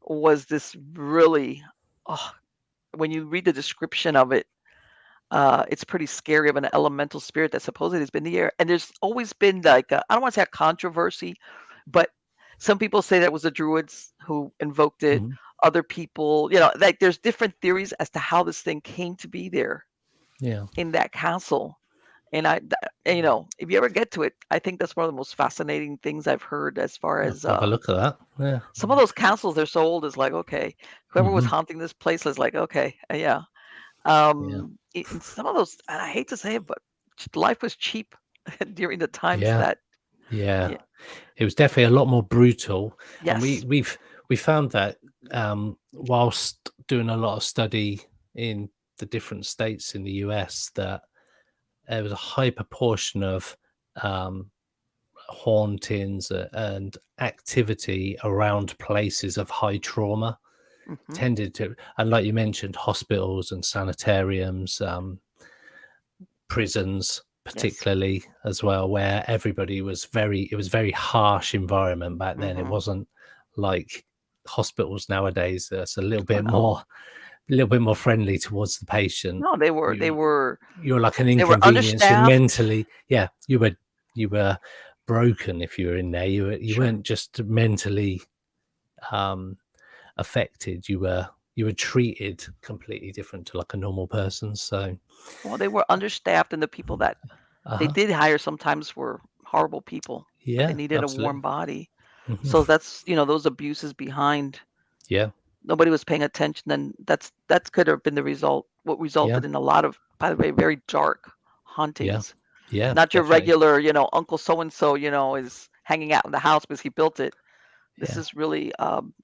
was this really. Oh, when you read the description of it, it's pretty scary of an elemental spirit that supposedly has been in the air. And there's always been like I don't want to say a controversy, but some people say that it was the Druids who invoked it. Mhm. Other people, like there's different theories as to how this thing came to be there Yeah. in that castle. And if you ever get to it, I think that's one of the most fascinating things I've heard as far I'll as have a look at that. Yeah. some of those castles. They're so old. It's like, okay, whoever was Mhm. haunting this place is like, okay, yeah. Yeah. In some of those, and I hate to say it, but life was cheap during the times Yeah. that, Yeah. yeah, It was definitely a lot more brutal, and yes, we found that whilst doing a lot of study in the different states in the US, that there was a high proportion of um, hauntings and activity around places of high trauma hmm tended to, and like you mentioned, hospitals and sanitariums, prisons yes, particularly as well, where everybody was it was very harsh environment back then. It hmm wasn't like hospitals nowadays. That's oh no, a little bit more friendly towards the patient. no, they were they You were you're like an they were inconvenience. You're understaffed. mentally, yeah, you were broken if you were in there. You Sure. weren't just mentally um affected. You were treated completely different to like a normal person. So Well, they were understaffed, and the people that they uh-huh. did hire sometimes were horrible people, but they Yeah, needed a warm absolutely. body. Mhm. So that's those abuses behind. Yeah. Nobody was paying attention, then that's could have been the result. What Yeah. resulted in a lot of, by the way, very dark Yeah. hauntings. Yeah, Not your definitely. regular, Uncle so and so, is hanging out in the house because he built it. This Yeah. is really,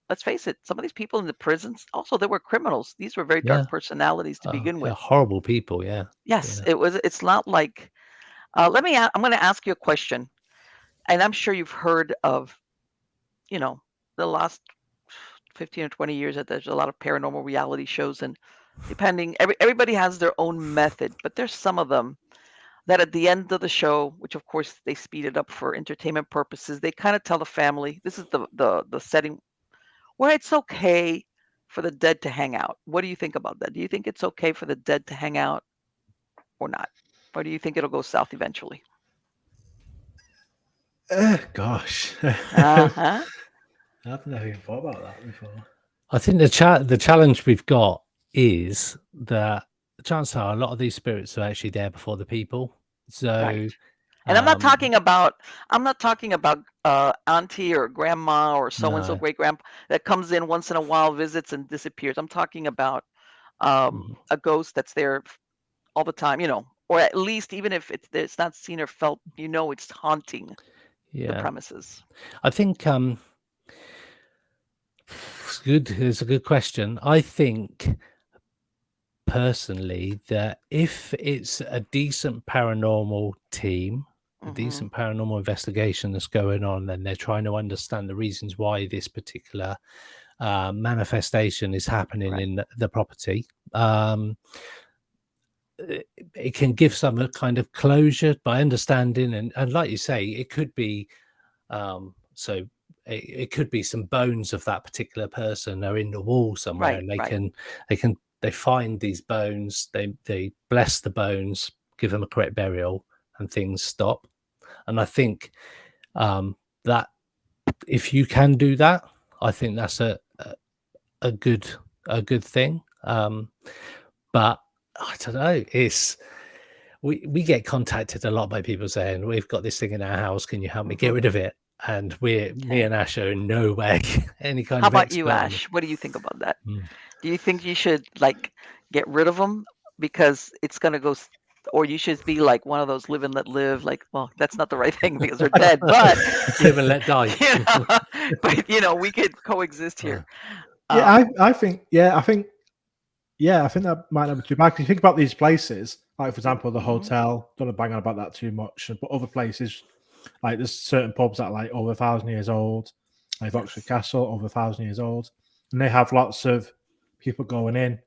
let's face it, some of these people in the prisons, also, they were criminals. These were very Yeah. dark personalities to begin Yeah, with. horrible people, yeah. Yes, Yeah. it's not like, I'm going to ask you a question, and I'm sure you've heard of, you know, the last 15 or 20 years that there's a lot of paranormal reality shows, and everybody has their own method, but there's some of them that at the end of the show, which of course they speed it up for entertainment purposes, they kind of tell the family this is the setting where it's okay for the dead to hang out. What do you think about that? Do you think it's okay for the dead to hang out or not? Or do you think it'll go south eventually? Gosh. Uh-huh. I've never even thought about that before. I think the challenge we've got is that the chances are a lot of these spirits are actually there before the people. Right. So, And um, I'm not talking about auntie or grandma or so and so no. great grandpa that comes in once in a while, visits and disappears. I'm talking about Mhm. a ghost that's there all the time, or at least even if it's not seen or felt, it's haunting the Yeah. premises. I think, it's good. It's a good question. I think personally that if it's a decent paranormal team, a Hmm decent paranormal investigation that's going on, and they're trying to understand the reasons why this particular manifestation is happening Right. in the property, it can give some kind of closure by understanding, and like you say, it could be so it could be some bones of that particular person are in the wall somewhere, Right. and Right. they find these bones, they bless the bones, give them a correct burial, and things stop. And I think that if you can do that, I think that's a good thing. But I don't know. It's we get contacted a lot by people saying, "We've got this thing in our house. Can you help me get Hmm. rid of it?" And me Okay. and Ash are in no way any kind How of about you, expert on Ash? this. What do you think about that? Mm. Do you think you should like get rid of them because it's gonna go, or you should be like one of those live and let live? Like, well, that's not the right thing because they're dead, but Live and let die. you know, but we could coexist Uh, here. Yeah, Um, I think I think that might not be too bad. Because you think about these places, like for example, the mhm, hotel. Don't want to bang on about that too much, but other places, like there's certain pubs that are like over 1,000 years old, like Oxford yes, Castle, over 1,000 years old, and they have lots of people going in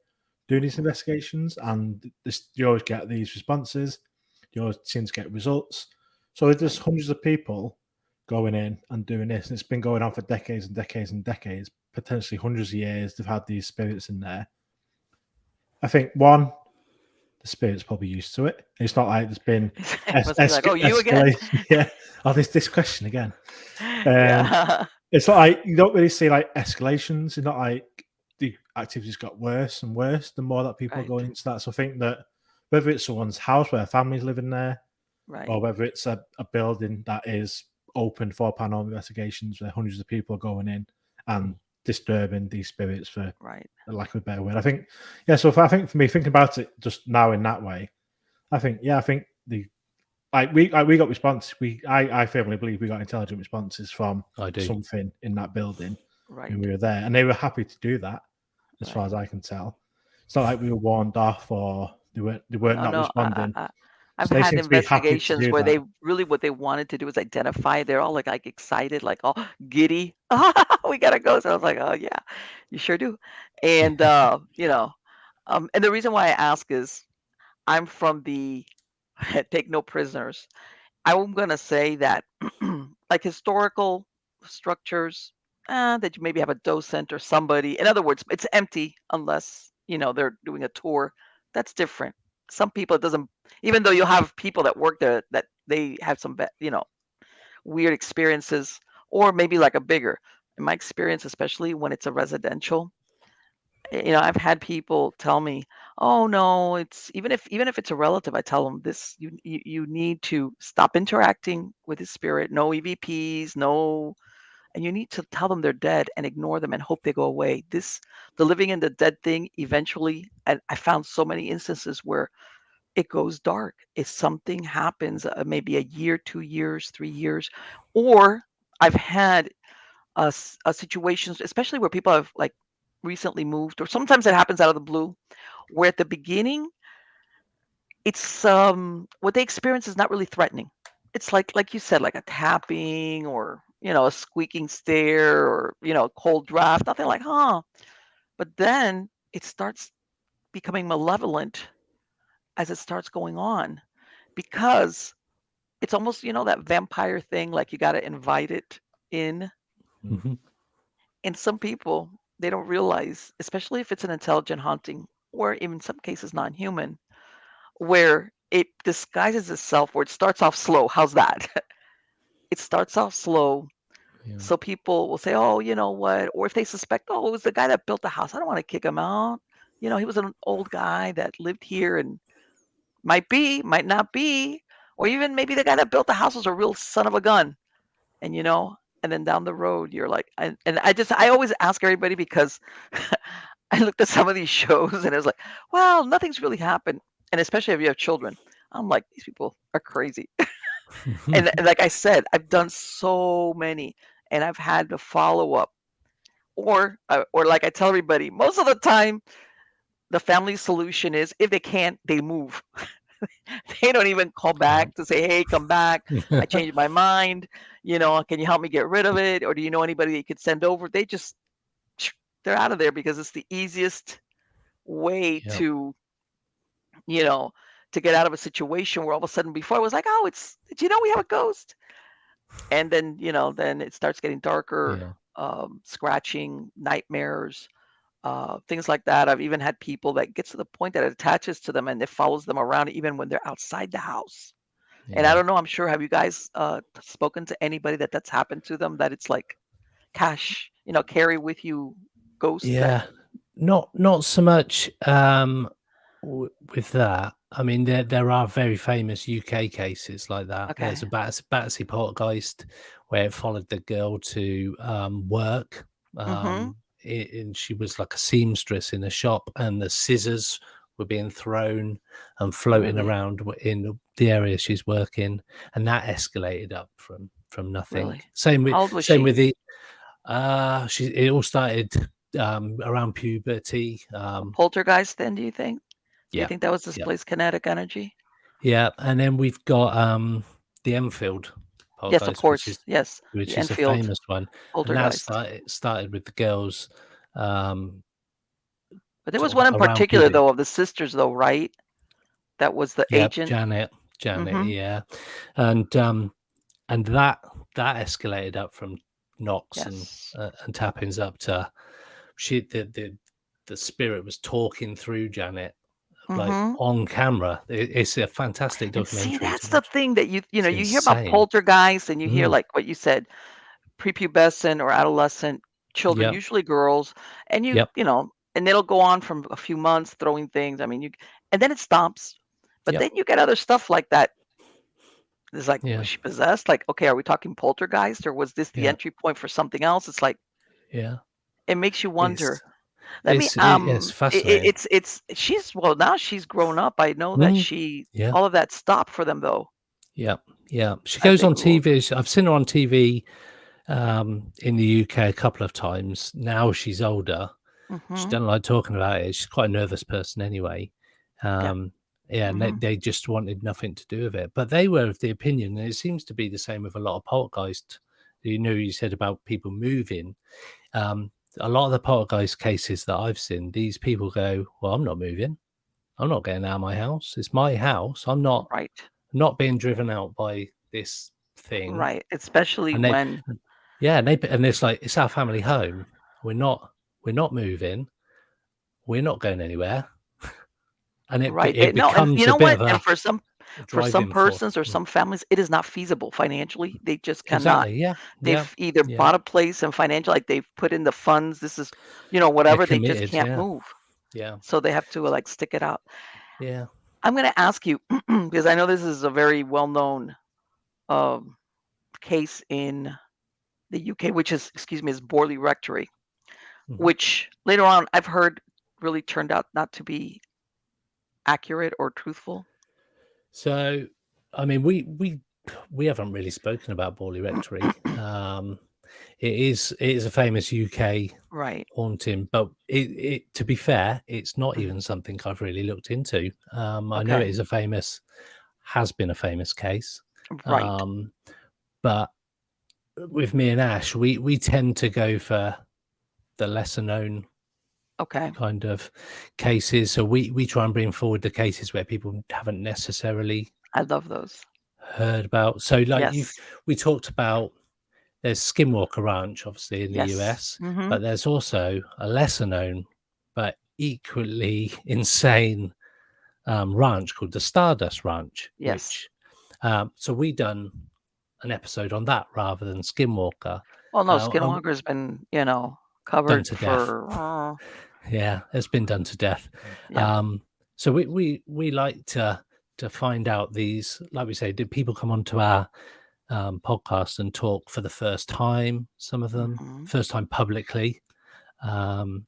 doing these mhm, investigations, and you always get these responses. You always seem to get results. So there's right, hundreds of people going in and doing this, and it's been going on for decades and decades and decades, potentially hundreds of years. They've had these spirits in there. I think one, the spirit's probably used to it. It's not like there's been it must be like, oh, you again? escalation. Yeah. Oh, this question again. Um, Yeah, it's not like you don't really see like escalations. It's not like the activities got worse and worse the more that people are right, going into that. So I think that whether it's someone's house where a family's living there, right, or whether it's a building that is open for paranormal investigations where hundreds of people are going in and disturbing these spirits, for right. lack of a better word. I think, yeah. So I think for me, thinking about it just now in that way, I think, yeah, I think we got response. I firmly believe we got intelligent responses from I do. something in that building Right, when we were there, and they were happy to do that, as far right. as I can tell. It's not like we were warned off or they weren't No, not no. responding. I've So they had seem to be happy to investigations do where that. they really what they wanted to do is identify. They're all like excited, like all giddy. We gotta go. So I was like, oh yeah, you sure do. And and the reason why I ask is I'm from the take no prisoners. I'm gonna say that like historical structures, that you maybe have a docent or somebody. In other words, it's empty unless they're doing a tour. That's different. Some people it doesn't. Even though you have people that work there that they have some weird experiences, or maybe like a bigger. In my experience, especially when it's a residential, I've had people tell me, "Oh no, it's even if it's a relative, I tell them this: you need to stop interacting with his spirit. No EVPs, no, and you need to tell them they're dead and ignore them and hope they go away. The living and the dead thing, eventually, and I found so many instances where it goes dark. If something happens, maybe a year, 2 years, 3 years, or I've had situations, especially where people have like recently moved, or sometimes it happens out of the blue, where at the beginning, it's what they experience is not really threatening. It's like you said, like a tapping or a squeaking stair or a cold draft, nothing like, huh? But then it starts becoming malevolent as it starts going on because it's almost that vampire thing, like you got to invite it in. Mhm. And some people, they don't realize, especially if it's an intelligent haunting or even in some cases non-human, where it disguises itself, where it starts off slow. How's that? It starts off slow. Yeah. So people will say, oh, you know what? Or if they suspect, oh, it was the guy that built the house. I don't want to kick him out. He was an old guy that lived here and might be, might not be. Or even maybe the guy that built the house was a real son of a gun. And and then down the road you're like, and I always ask everybody because I looked at some of these shows and it was like, well, nothing's really happened. And especially if you have children, I'm like, these people are crazy. And like I said, I've done so many and I've had to follow up, or like I tell everybody, most of the time the family solution is if they can't, they move. They don't even call Yep. back to say, "Hey, come back. I changed my mind. Can you help me get rid of it? Or do you know anybody that you could send over?" They just they're out of there because it's the easiest way Yep. you know, to get out of a situation where all of a sudden before I was like, "Oh, do you know we have a ghost?" And then, then it starts getting darker, Yeah. scratching, nightmares, things like that. I've even had people that gets to the point that it attaches to them and it follows them around even when they're outside the house. And I Yeah. don't know, I'm sure, have you guys spoken to anybody that's happened to them that it's like carry with you ghosts that Yeah. Not so much. with that, I mean, there are very famous UK cases like that. There's Okay. a Battersea Poltergeist where it followed the girl to work. Mm-hmm. And she was like a seamstress in a shop, and the scissors were being thrown and floating Really? around in the area she's working, and that escalated up from nothing. Really? Same with How old was she? the it all started around puberty. A poltergeist then, do you think? Do you Yeah, think that was yeah. displaced kinetic energy? Yeah, and then we've got the Enfield Yes, of poltergeist, course. Yes. The which is a Enfield famous one, and that poltergeist. started with the girls um, But there was sort one of in around particular, puberty. though, of the sisters, though, right? That was the Yep, agent. Janet, Mm-hmm. yeah, and that escalated up from knocks Yes. and tappings up to she the spirit was talking through Janet like Mm-hmm. on camera. It's a fantastic And see, documentary to that's the watch. thing that It's you hear about insane. poltergeists and you hear Mm, like what you said, prepubescent or adolescent children, yep, usually girls, and yep, and it'll go on from a few months throwing things. I mean, and then it stops. But yep, then you get other stuff like that. It's like, yeah, was she possessed? Like, okay, are we talking poltergeist or was this the yeah. entry point for something else? It's like Yeah, it makes you it's wonder. Let me it's fascinating. it's she's well now she's grown up. I know that Mm, yeah, all of that stopped for them though yeah, yeah. She as goes they on grew older. TV. I've seen her on TV in the UK a couple of times. Now she's older. She Hmm. doesn't like talking about it. She's quite a nervous person anyway. Yeah. Um, yeah, and Hmm. they just wanted nothing to do with it. But they were of the opinion, and it seems to be the same with a lot of poltergeist. You said about people moving. Um, a lot of the poltergeist cases that I've seen, these people go, "Well, I'm not moving. I'm not getting out of my house. It's my house. I'm Right. not being driven out by this thing." Right. Especially And they, when yeah, and it's like it's our family home. We're not moving. We're not going anywhere. And right. it No, and you becomes a know bit what? of And a for some driving force. persons or Mm. some families, it is not feasible financially. They just cannot. Exactly. Yeah. Yeah. They've either Yeah. bought a place and financial, like they've put in the funds. This is, They're whatever. They just committed. can't Yeah. move, Yeah. so they have to like stick it out. Yeah. I'm going to ask you because I know this is a very well-known um, case in the UK, which is, excuse me, is Borley Rectory, Mhm. which later on I've heard really turned out not to be accurate or truthful. So, I mean, we haven't really spoken about Borley Rectory. It is a famous UK Right. haunting, but to be fair, it's not Mhm. even something I've really looked into. I know it Okay. is has been a famous case, Right. but with me and Ash, we tend to go for the lesser known Okay. kind of cases. So we try and bring forward the cases where people haven't necessarily I love those. heard about. So like Yes. we talked about there's Skinwalker Ranch, obviously in the Yes. US, Mhm. but there's also a lesser known but equally insane ranch called the Stardust Ranch, Yes. which so we done an episode on that rather than Skinwalker. Well, no, And Skinwalker's been, done covered to death. for Yeah, it's been done to death. yeah. So we like to find out these, like we say, did people come onto our podcast and talk for the first time? Some of them Mhm. first time publicly, um,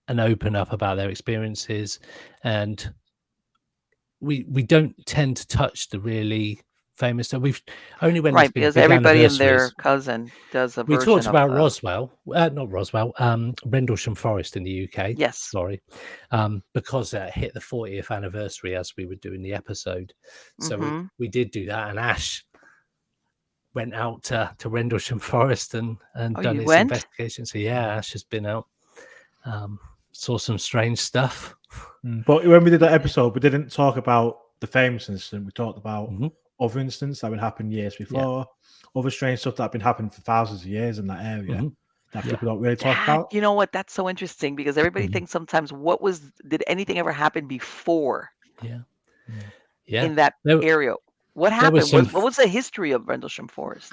and open up about their experiences. And we don't tend to touch the really famous stuff. We've only when there's Right, been because big everybody and their anniversaries. cousin does a We version talked of about the Roswell, not Roswell, Rendlesham Forest in the UK. yes. Sorry, because it hit the 40th anniversary as we were doing the episode. So Mhm. we did do that, and Ash went out to Rendlesham Forest and Oh, done you its went? investigation. So yeah, Ash has been out, saw some strange stuff. But when we did that episode, we didn't talk about the famous incident. We talked about Mhm. other incidents that had been happened years Yeah. before, other strange stuff that had been happening for thousands of years in that area Mhm. that Yeah. people don't really talk That about. you know what? That's so interesting because everybody Mhm. thinks sometimes did anything ever happen before Yeah. Mm. Yeah. in that There, area? What there was happened? some. What was the history of Rendlesham Forest?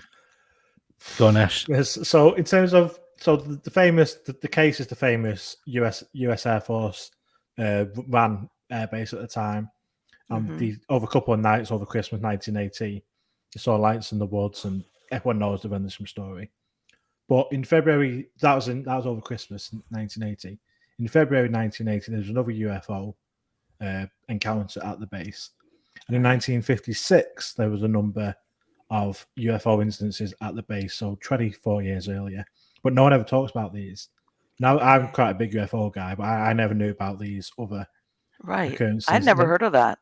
Go on, Ash. Yes, so in terms of the famous the case is the famous US Air Force ran air base at the time. And Mhm. over a couple of nights over Christmas 1980, they saw lights in the woods, and everyone knows the Rendlesham story. But in February, that was over Christmas 1980. In February 1980, there was another UFO encounter at the base. And in Right. 1956, there was a number of UFO incidences at the base, so 24 years earlier. But no one ever talks about these. Now, I'm Okay. quite a big UFO guy, but I never knew about these other Right. I'd occurrences. never heard of that.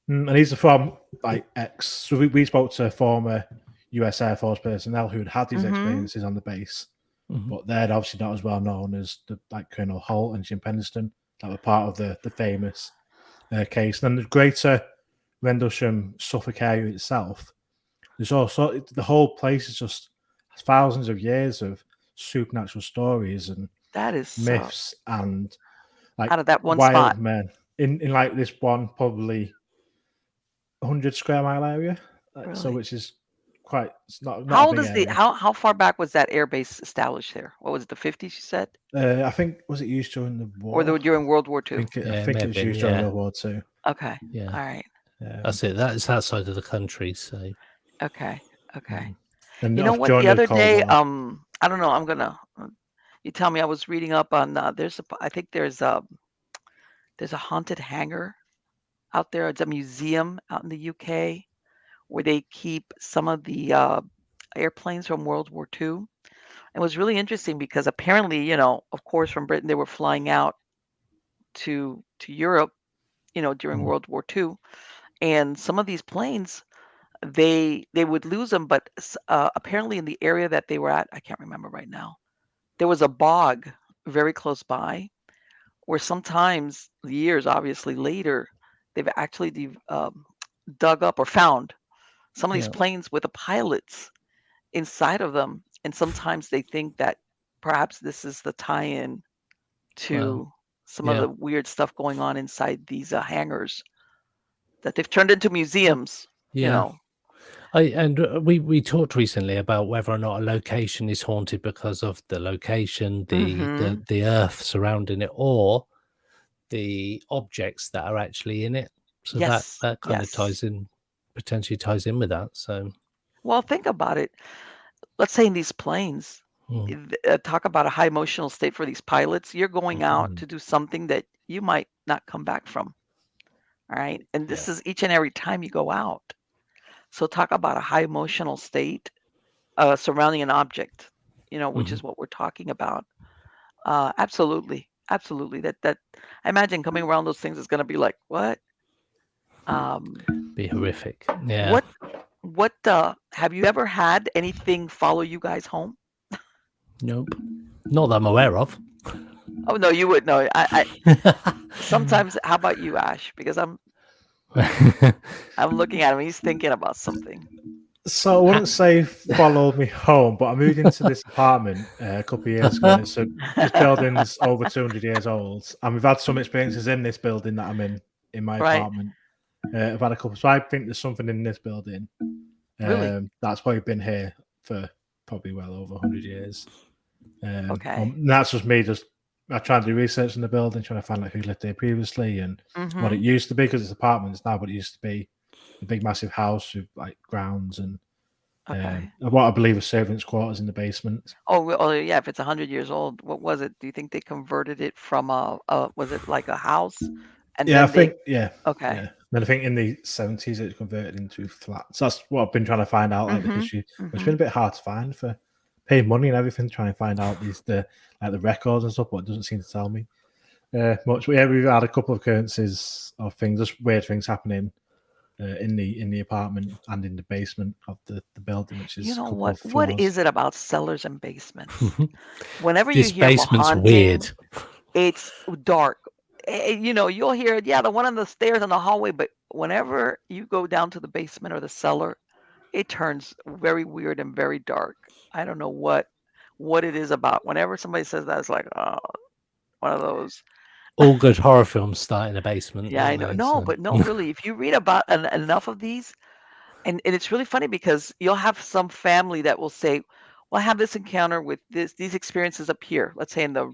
And these are from like ex. So we spoke to former US Air Force personnel who'd had these Mhm. experiences on the base, Mhm. but they're obviously not as well known as the like Colonel Holt and Jim Penniston that were part of the famous case. And then the greater Rendlesham Suffolk area itself, there's also the whole place is just thousands of years of supernatural stories and That is myths and like out of that one wild spot. men in like this one probably 100 square mile area. So Really. which is quite it's not How a old big is the area. how far back was that air base established there? What was it, the 50s you said? I think was it used during the Or war? during World War I II? think it, I Yeah, it think may it have was been. used during Yeah, World War Two. Okay. yeah. All right. That's it. That's outside of the country. So Okay. Okay. And You know what? during The the other Cold day, War. I don't know. I'm gonna. You tell me. I was reading up on. I think there's a haunted hangar out there. It's a museum out in the UK where they keep some of the airplanes from World War II. It was really interesting because apparently, of course, from Britain they were flying out to Europe, during Mhm. World War II, and some of these planes they would lose them, but apparently in the area that they were at, I can't remember right now, there was a bog very close by where sometimes years obviously later they've actually dug up or found some of these Yeah. planes with the pilots inside of them, and sometimes they think that perhaps this is the tie-in Well, to some of yeah. the weird stuff going on inside these hangars that they've turned into museums. You Yeah. know. We talked recently about whether or not a location is haunted because of the location, Hmm. the earth surrounding it, or the objects that are actually in it. So Yes. that kind of Yes. potentially ties in with that. So Well, think about it. Let's say in these planes, mm, talk about a high emotional state for these pilots. You're going out mhm, to do something that you might not come back from. All right. And yeah, this is each and every time you go out. So talk about a high emotional state surrounding an object, which mhm, is what we're talking about. Absolutely. Absolutely. That I imagine coming around those things is going to be like, what? Um, be horrific. Yeah. what, have you ever had anything follow you guys home? Nope. Not that I'm aware of. Oh, no, you would know. Sometimes, how about you, Ash? Because I'm looking at him. He's thinking about something. So I wouldn't say followed me home, but I moved into this apartment a couple of years ago, and this building's over 200 years old, and we've had some experiences in this building that I'm in my Right. apartment. I've had a couple, so I think there's something in this building Really? that's probably been here for probably well over 100 years. Okay. That's just me. I try to do research in the building, trying to find out who lived there previously and what it Mm-hmm. used to be, because it's apartments now, but it used to be a big, massive house with like grounds and Okay. what I believe are servants' quarters in the basement. Oh, yeah. If it's 100 years old, what was it? Do you think they converted it from was it like a house, and Yeah, I then they? think yeah. Okay. Then I think in the 70s it converted into flats. That's what I've been trying to find out, like the Mm-hmm. history. But it's Mm-hmm. been a bit hard to find for paying money and everything, to try and find out the records and stuff, but it doesn't seem to tell me much. But yeah, we've had a couple of occurrences of things, just weird things happening in the apartment and in the basement of the building, which You is a know couple what? of What floors. is it about cellars and basements? Whenever you This hear of a basement's haunting, weird. it's dark. You'll hear it, yeah, the one on the stairs in the hallway, but whenever you go down to the basement or the cellar, it turns very weird and very dark. I don't know what it is about. Whenever somebody says that, it's like, oh, one of those. All good horror films start in a basement, Yeah, don't I know. they? No, So but no, really, if you read about enough of these, and it's really funny because you'll have some family that will say, well, I have this encounter with these experiences up here, let's say in the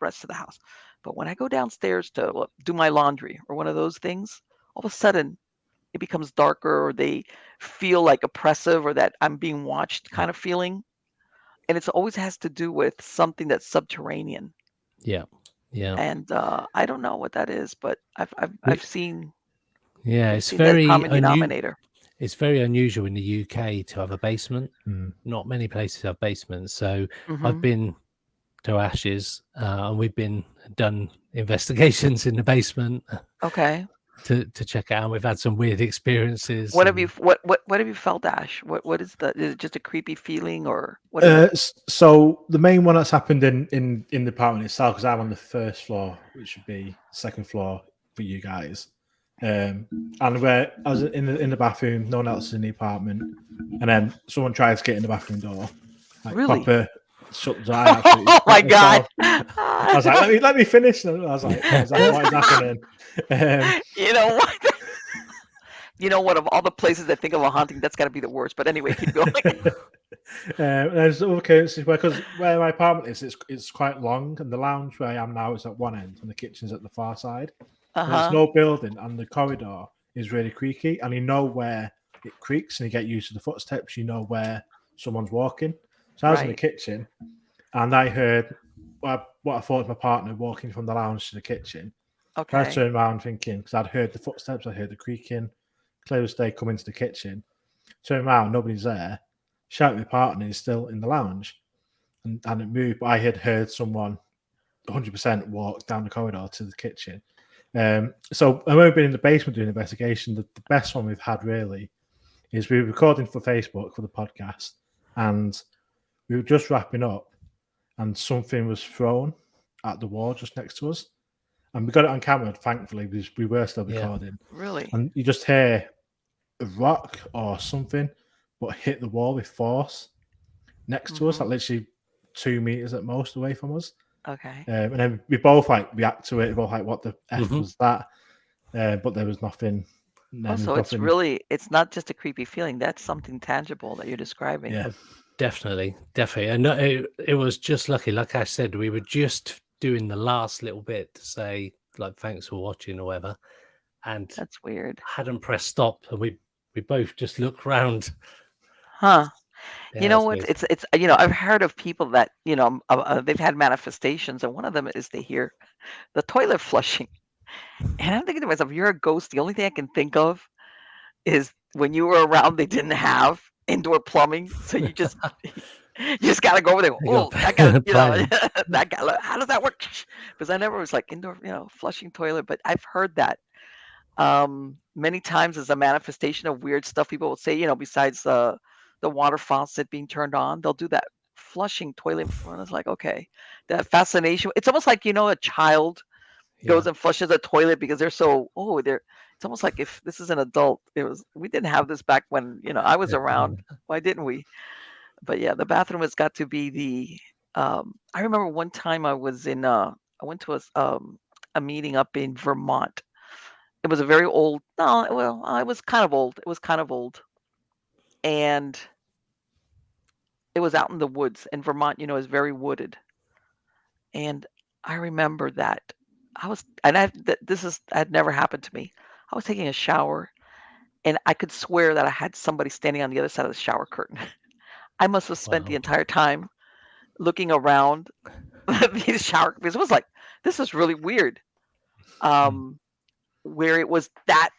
rest of the house. But when I go downstairs to do my laundry or one of those things, all of a sudden it becomes darker, or they feel like oppressive, or that I'm being watched kind of feeling. And it's always has to do with something that's subterranean. Yeah. Yeah. And I don't know what that is, but I've seen Yeah, I've it's seen that very common denominator. It's very unusual in the UK to have a basement. Mm. Not many places have basements. So I've Hmm. been to Ashes, and we've been done investigations in the basement Okay. to check it out. We've had some weird experiences. What have you And what have you felt, Ash? What is is it just a creepy feeling, or what is it? So the main one that's happened in the apartment itself, because I'm on the first floor, which would be second floor for you guys. And where I was in the bathroom, no one else is in the apartment, and then someone tried to get in the bathroom door, like Really? proper shut the door. I absolutely Oh my shut God. myself. I was like, let me finish. And I was like, what is happening? You know what? You know what? Of all the places I think of a haunting, that's got to be the worst. But anyway, keep going. There's other cases because where my apartment is, it's quite long, and the lounge where I am now is at one end, and the kitchen's at the far side. And there's Uh-huh. no building, and the corridor is really creaky, and you know where it creaks, and you get used to the footsteps. You know where someone's walking. So I was in the Right. kitchen, and I heard what I thought was my partner walking from the lounge to the kitchen. So I Okay. turned around thinking, because I'd heard the footsteps, I heard the creaking, clear as day come into the kitchen. Turn around, nobody's there. Shout at my partner, he's still in the lounge. And it moved, but I had heard someone 100% walk down the corridor to the kitchen. So I've only been in the basement doing investigation. The best one we've had really is we were recording for Facebook for the podcast, and we were just wrapping up, and something was thrown at the wall just next to us. And we got it on camera, thankfully, because we were still Yeah. recording. Really? And you just hear a rock or something, but hit the wall with force next to us, Mhm. like literally 2 meters at most away from us. Okay. And then we both like react to it. We both like, what the F Mhm. was that? But there was nothing. Oh, so it's not just a creepy feeling. That's something tangible that you're describing. Yeah. Definitely. And it was just lucky. Like I said, we were just doing the last little bit to say, like, thanks for watching or whatever, and That's weird. hadn't pressed stop, and we both just looked round. Huh. Yeah, You know it's what? weird. It's I've heard of people that, they've had manifestations, and one of them is they hear the toilet flushing. And I'm thinking to myself, you're a ghost. The only thing I can think of is when you were around, they didn't have indoor plumbing, so you just you just gotta go over there. You got Oh, I got planning. that guy. How does that work? Because I never was like indoor, flushing toilet, but I've heard that many times as a manifestation of weird stuff. People will say, besides the water faucet being turned on, they'll do that flushing toilet in front. It's like, okay, that fascination. It's almost like, a child goes Yeah. and flushes a toilet because they're so they're it's almost like if this is an adult. We didn't have this back when, I was around. Why didn't we? But yeah, the bathroom has got to be the I remember one time I went to a meeting up in Vermont. It was a very old, no, well, it was kind of old. It was kind of old. And it was out in the woods, and Vermont, is very wooded. And I remember that this had never happened to me. I was taking a shower, and I could swear that I had somebody standing on the other side of the shower curtain. I must have spent the Wow. entire time looking around the shower because it was like, this is really weird. Where it was that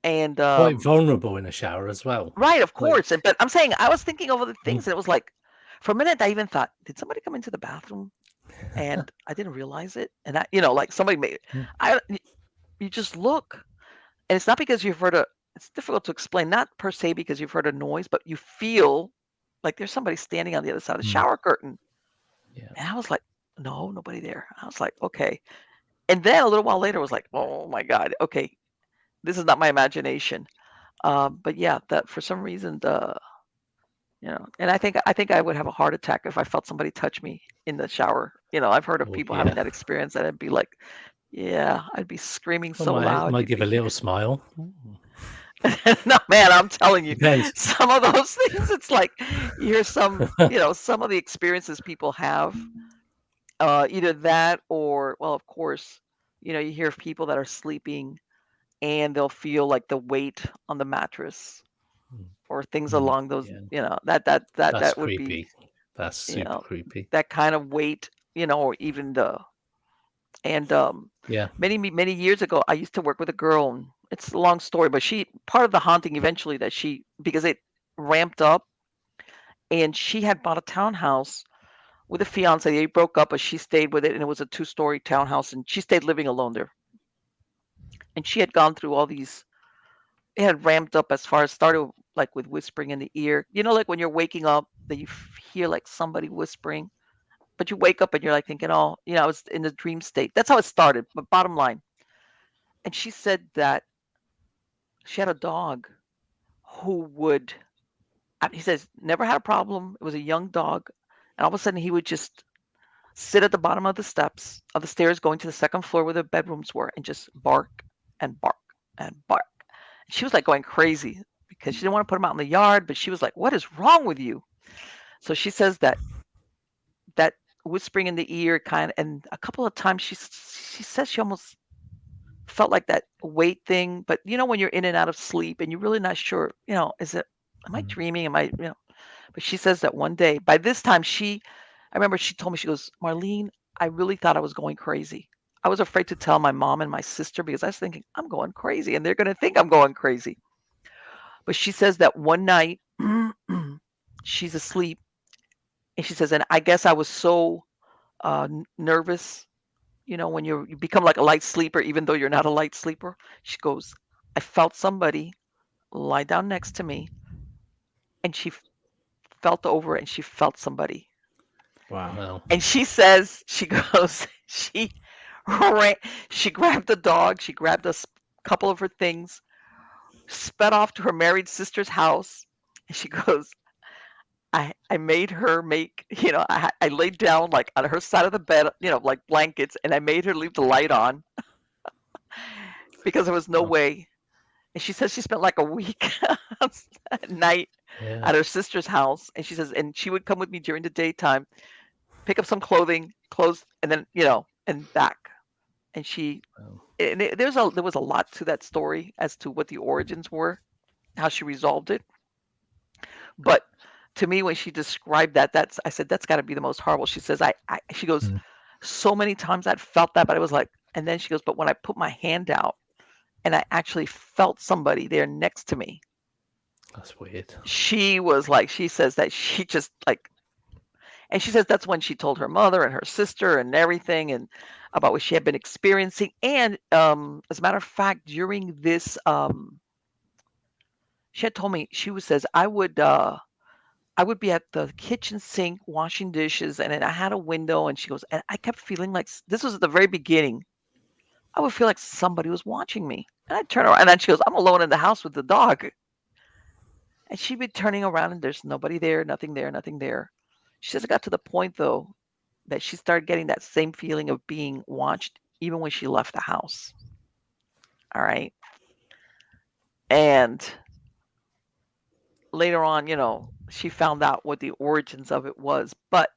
and Quite vulnerable in a shower as well. right, of Like, course. But I'm saying I was thinking of other Mm. things, and it was like, for a minute, I even thought, did somebody come into the bathroom? And I didn't realize it. And like somebody made Mm. you just look, and it's not because you've heard it's difficult to explain, not per se because you've heard a noise, but you feel like there's somebody standing on the other side of the shower curtain. Yeah. And I was like, no, nobody there. I was like, okay. And then a little while later, I was like, oh my God, okay, this is not my imagination. But yeah, that for some reason, and I think I would have a heart attack if I felt somebody touch me in the shower. I've heard of Oh, people having yeah. that experience, and I'd be like, yeah, I'd be screaming I so loud. might You'd give a be, little smile. no, man, I'm telling you, Depends. some of those things, it's like you hear some of the experiences people have. Either that or, well, of course, you hear of people that are sleeping and they'll feel like the weight on the mattress Mm. or things Mm, along those, yeah, that's that would be, creepy. That's you super know, creepy. that kind of weight, or even and Yeah. many years ago, I used to work with a girl, and it's a long story, but she part of the haunting eventually that because it ramped up, and she had bought a townhouse with a fiance. They broke up, but she stayed with it, and it was a two-story townhouse, and she stayed living alone there. And she had gone through all these. It had ramped up as far as started like with whispering in the ear. Like when you're waking up, that you hear like somebody whispering, but you wake up and you're like thinking, oh, I was in the dream state. That's how it started. But bottom line, and she said that she had a dog who would. He says never had a problem. It was a young dog, and all of a sudden he would just sit at the bottom of the steps of the stairs going to the second floor where the bedrooms were and just bark and bark and bark. She was like going crazy because she didn't want to put him out in the yard, but she was like, "What is wrong with you?" So she says that whispering in the ear kind of, and a couple of times she says she almost felt like that weight thing, but when you're in and out of sleep and you're really not sure, is it am I Mm. dreaming? Am I? But she says that one day, by this time, I remember she told me, she goes, Marlene, I really thought I was going crazy. I was afraid to tell my mom and my sister because I was thinking, I'm going crazy and they're going to think I'm going crazy. But she says that one night she's asleep and she says, and I guess I was so nervous, when you become like a light sleeper, even though you're not a light sleeper. She goes, I felt somebody lie down next to me and she felt over and she felt somebody. Wow. Well, And she says, she goes, ran, she grabbed the dog, she grabbed couple of her things, sped off to her married sister's house. And she goes, I made her make, I laid down like on her side of the bed, like blankets, and I made her leave the light on because there was no well, way. And she says she spent like a week at night yeah. at her sister's house. And she says, and she would come with me during the daytime, pick up some clothes, and then, and back. And Well, there was a lot to that story as to what the origins were, how she resolved it. But to me, when she described I said that's got to be the most horrible. She says she goes, mm, so many times I'd felt that, but it was like, and then she goes, but when I put my hand out and I actually felt somebody there next to me, that's weird. she was like, she says that she just like, and she says that's when she told her mother and her sister and everything and about what she had been experiencing. And as a matter of fact, during this, she had told me says I would be at the kitchen sink washing dishes, and then I had a window, and she goes, and I kept feeling like this was at the very beginning. I would feel like somebody was watching me, and I'd turn around, and then she goes, I'm alone in the house with the dog, and she'd be turning around, and there's nobody there, nothing there, nothing there. She says it got to the point though that she started getting that same feeling of being watched even when she left the house. All right. And later on, she found out what the origins of it was. But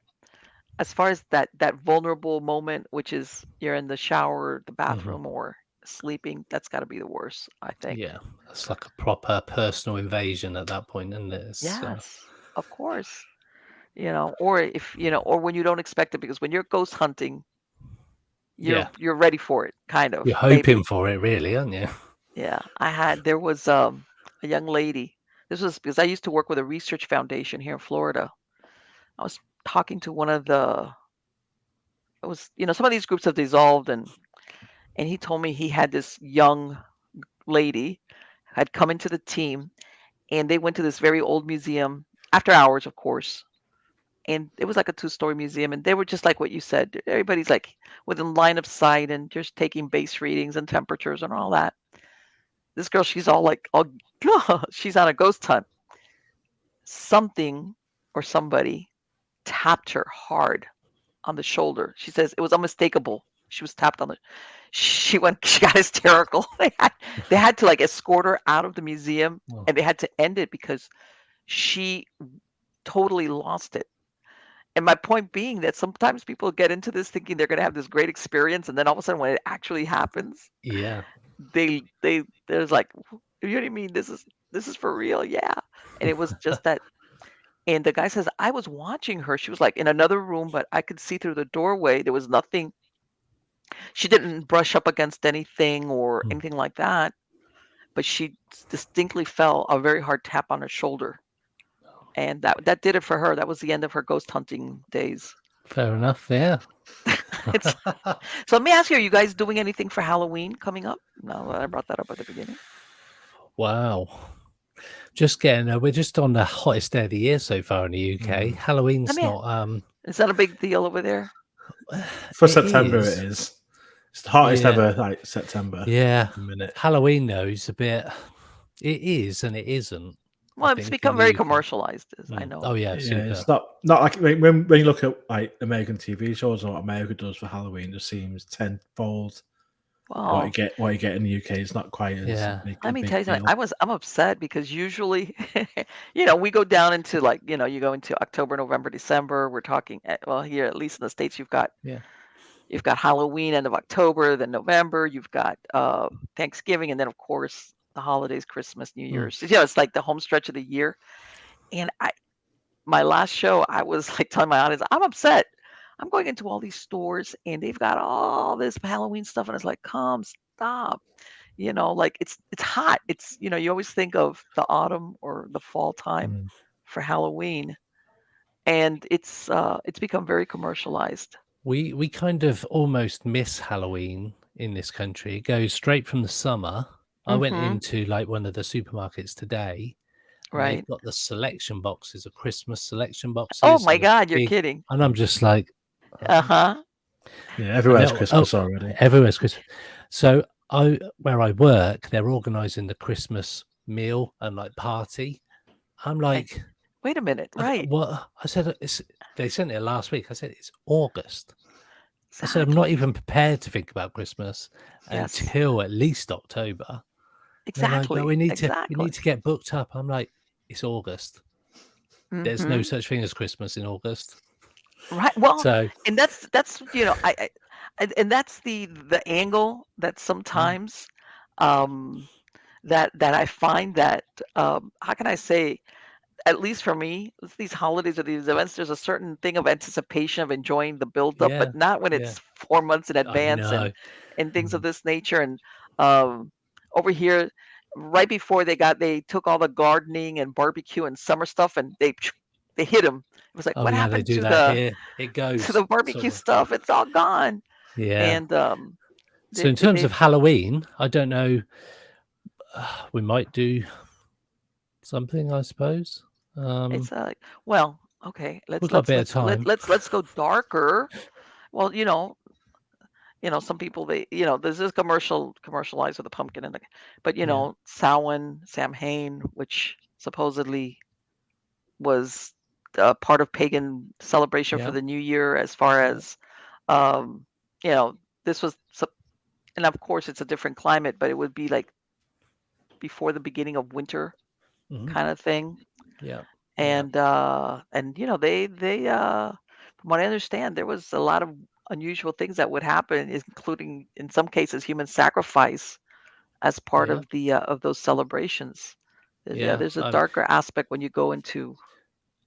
as far as that vulnerable moment, which is you're in the shower, the Hmm. bathroom, or sleeping, that's got to be the worst, I think. Yeah, it's like a proper personal invasion at that point, isn't it? Yes, of course. Or if, or when you don't expect it, because when you're ghost hunting, Yeah, you're ready for it, kind you're of, hoping maybe. for it, really, aren't you? Yeah, there was a young lady. This was because I used to work with a research foundation here in Florida. I was talking to one of it was, some of these groups have dissolved, and he told me he had this young lady had come into the team, and they went to this very old museum after hours, of course. And it was like a two-story museum, and they were just like what you said. Everybody's like within line of sight and just taking base readings and temperatures and all that. This girl, she's all she's on a ghost hunt. Something or somebody tapped her hard on the shoulder. She says it was unmistakable. She was tapped on the. She got hysterical. They had to like escort her out of the museum, Well, and they had to end it because she totally lost it. And my point being that sometimes people get into this thinking they're going to have this great experience, and then all of a sudden, when it actually happens, Yeah. there's like, you know what I mean? This is for real, yeah. And it was just that. And the guy says, I was watching her. She was like in another room, but I could see through the doorway. There was nothing. She didn't brush up against anything or Mm. anything like that, but she distinctly felt a very hard tap on her shoulder. And that did it for her. That was the end of her ghost hunting days. Fair enough. Yeah. It's so let me ask you, are you guys doing anything for Halloween coming up? No, I brought that up at the beginning. Wow. Just getting, we're just on the hottest day of the year so far in the UK. Halloween's mean, not. Is that a big deal over there? For It September, is. it is. It's the hottest Yeah. ever, like September. Yeah. at the minute. Halloween though is a bit. It is and it isn't. Well, I it's think, become in the very UK. commercialized, as I know. Oh yeah, Yeah, super. it's not like when you look at like American TV shows and what America does for Halloween, it just seems tenfold Wow. what you get in the UK. It's not quite as Yeah. big. Let a me big tell you something. deal. I'm upset because usually, we go down into like, you go into October, November, December. We're talking, well, here at least in the States, you've got Halloween end of October, then November. You've got Thanksgiving, and then of course the holidays, Christmas, New Year's. It's like the home stretch of the year. And my last show, I was like telling my audience, I'm upset. I'm going into all these stores and they've got all this Halloween stuff, and it's like, come stop. Like it's hot. It's you always think of the autumn or the fall time for Halloween, and it's become very commercialized. We kind of almost miss Halloween in this country. It goes straight from the summer. I went into like one of the supermarkets today, and Right. they've got the selection boxes of Christmas selection boxes. Oh my and the God, you're big- kidding. And I'm just like, Uh-huh. Yeah, everywhere's Christmas already. Everywhere's Christmas. So where I work, they're organising the Christmas meal and like party. I'm like, wait a minute, right? What I said, they sent it last week. I said it's August. I said I'm Exactly. not even prepared to think about Christmas Yes. until at least October. They're like, Exactly. no, we need Exactly. to get booked up. I'm like, it's August. There's no such thing as Christmas in August. Right. Well, So and that's and that's the angle that sometimes that I find that how can I say, at least for me, with these holidays or these events, there's a certain thing of anticipation of enjoying the buildup, yeah, but not when it's 4 months in I advance know. and things of this nature. And um, over here, right before they took all the gardening and barbecue and summer stuff, and they hit them. It was like, Oh what yeah, they happened do to that here. It goes the barbecue stuff? It's all gone. Yeah. And so in terms of Halloween, I don't know. We might do something, I suppose. It's well, okay. We've got a bit of time. Let's go darker. Well, some people there's this commercialized with the pumpkin and but Samhain, Samhain, which supposedly was part of pagan celebration for the new year, as far as this was, and of course it's a different climate, but it would be like before the beginning of winter kind of thing. Yeah. And they from what I understand, there was a lot of unusual things that would happen, including in some cases human sacrifice as part of of those celebrations. There's a darker aspect when you go into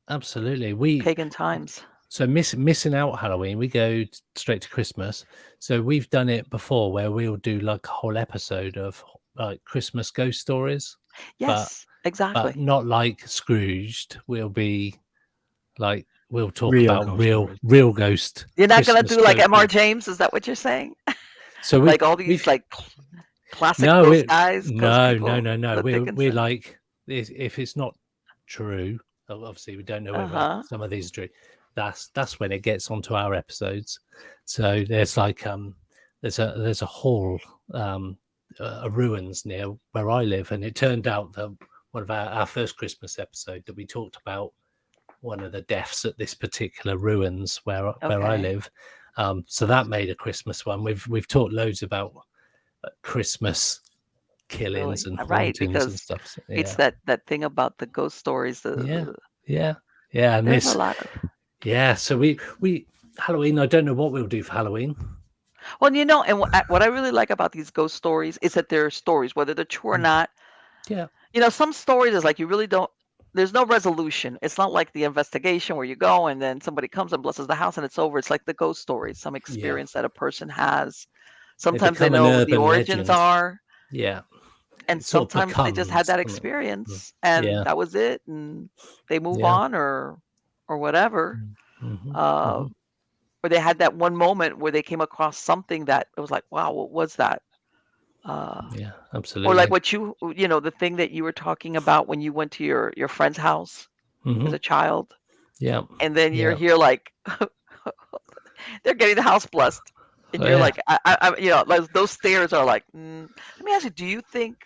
absolutely pagan times. So missing out Halloween, we go straight to Christmas. So we've done it before where we'll do like a whole episode of like Christmas ghost stories. Yes, exactly. But not like Scrooged. We'll be like, we'll talk Real about ghost real ghost. You're not going to Christmas do like ghost M.R. stories. James? Is that what you're saying? So like all these like classic ghost guys? No. We're like, if it's not true, obviously we don't know whether some of these are true. That's when it gets onto our episodes. So there's like there's a hall a ruins near where I live, and it turned out that one of our first Christmas episode that we talked about one of the deaths at this particular ruins where I live. So that made a Christmas one. We've talked loads about Christmas killings and hauntings and stuff. So, it's that thing about the ghost stories. Yeah. And there's a lot of. Yeah, so we Halloween. I don't know what we'll do for Halloween. Well, and what I really like about these ghost stories is that they're stories, whether they're true or not. Yeah, Some stories is like you really don't. There's no resolution. It's not like the investigation where you go and then somebody comes and blesses the house and it's over. It's like the ghost stories, some yeah. experience that a person has. They Sometimes they become an know what the urban origins legend. are, Yeah, and it sort of sometimes they just had becomes. that Doesn't it? experience and Yeah, that was it, and they move yeah. on or whatever. Mm-hmm, Uh, hmm. or they had that one moment where they came across something that it was like, wow, what was that? Uh, Yeah, or like absolutely. what the thing that you were talking about when you went to your friend's house Hmm. as a child, Yeah, and then you're yeah, here like they're getting the house blessed, and oh, you're yeah. like, those stairs are like. Let me ask you, do you think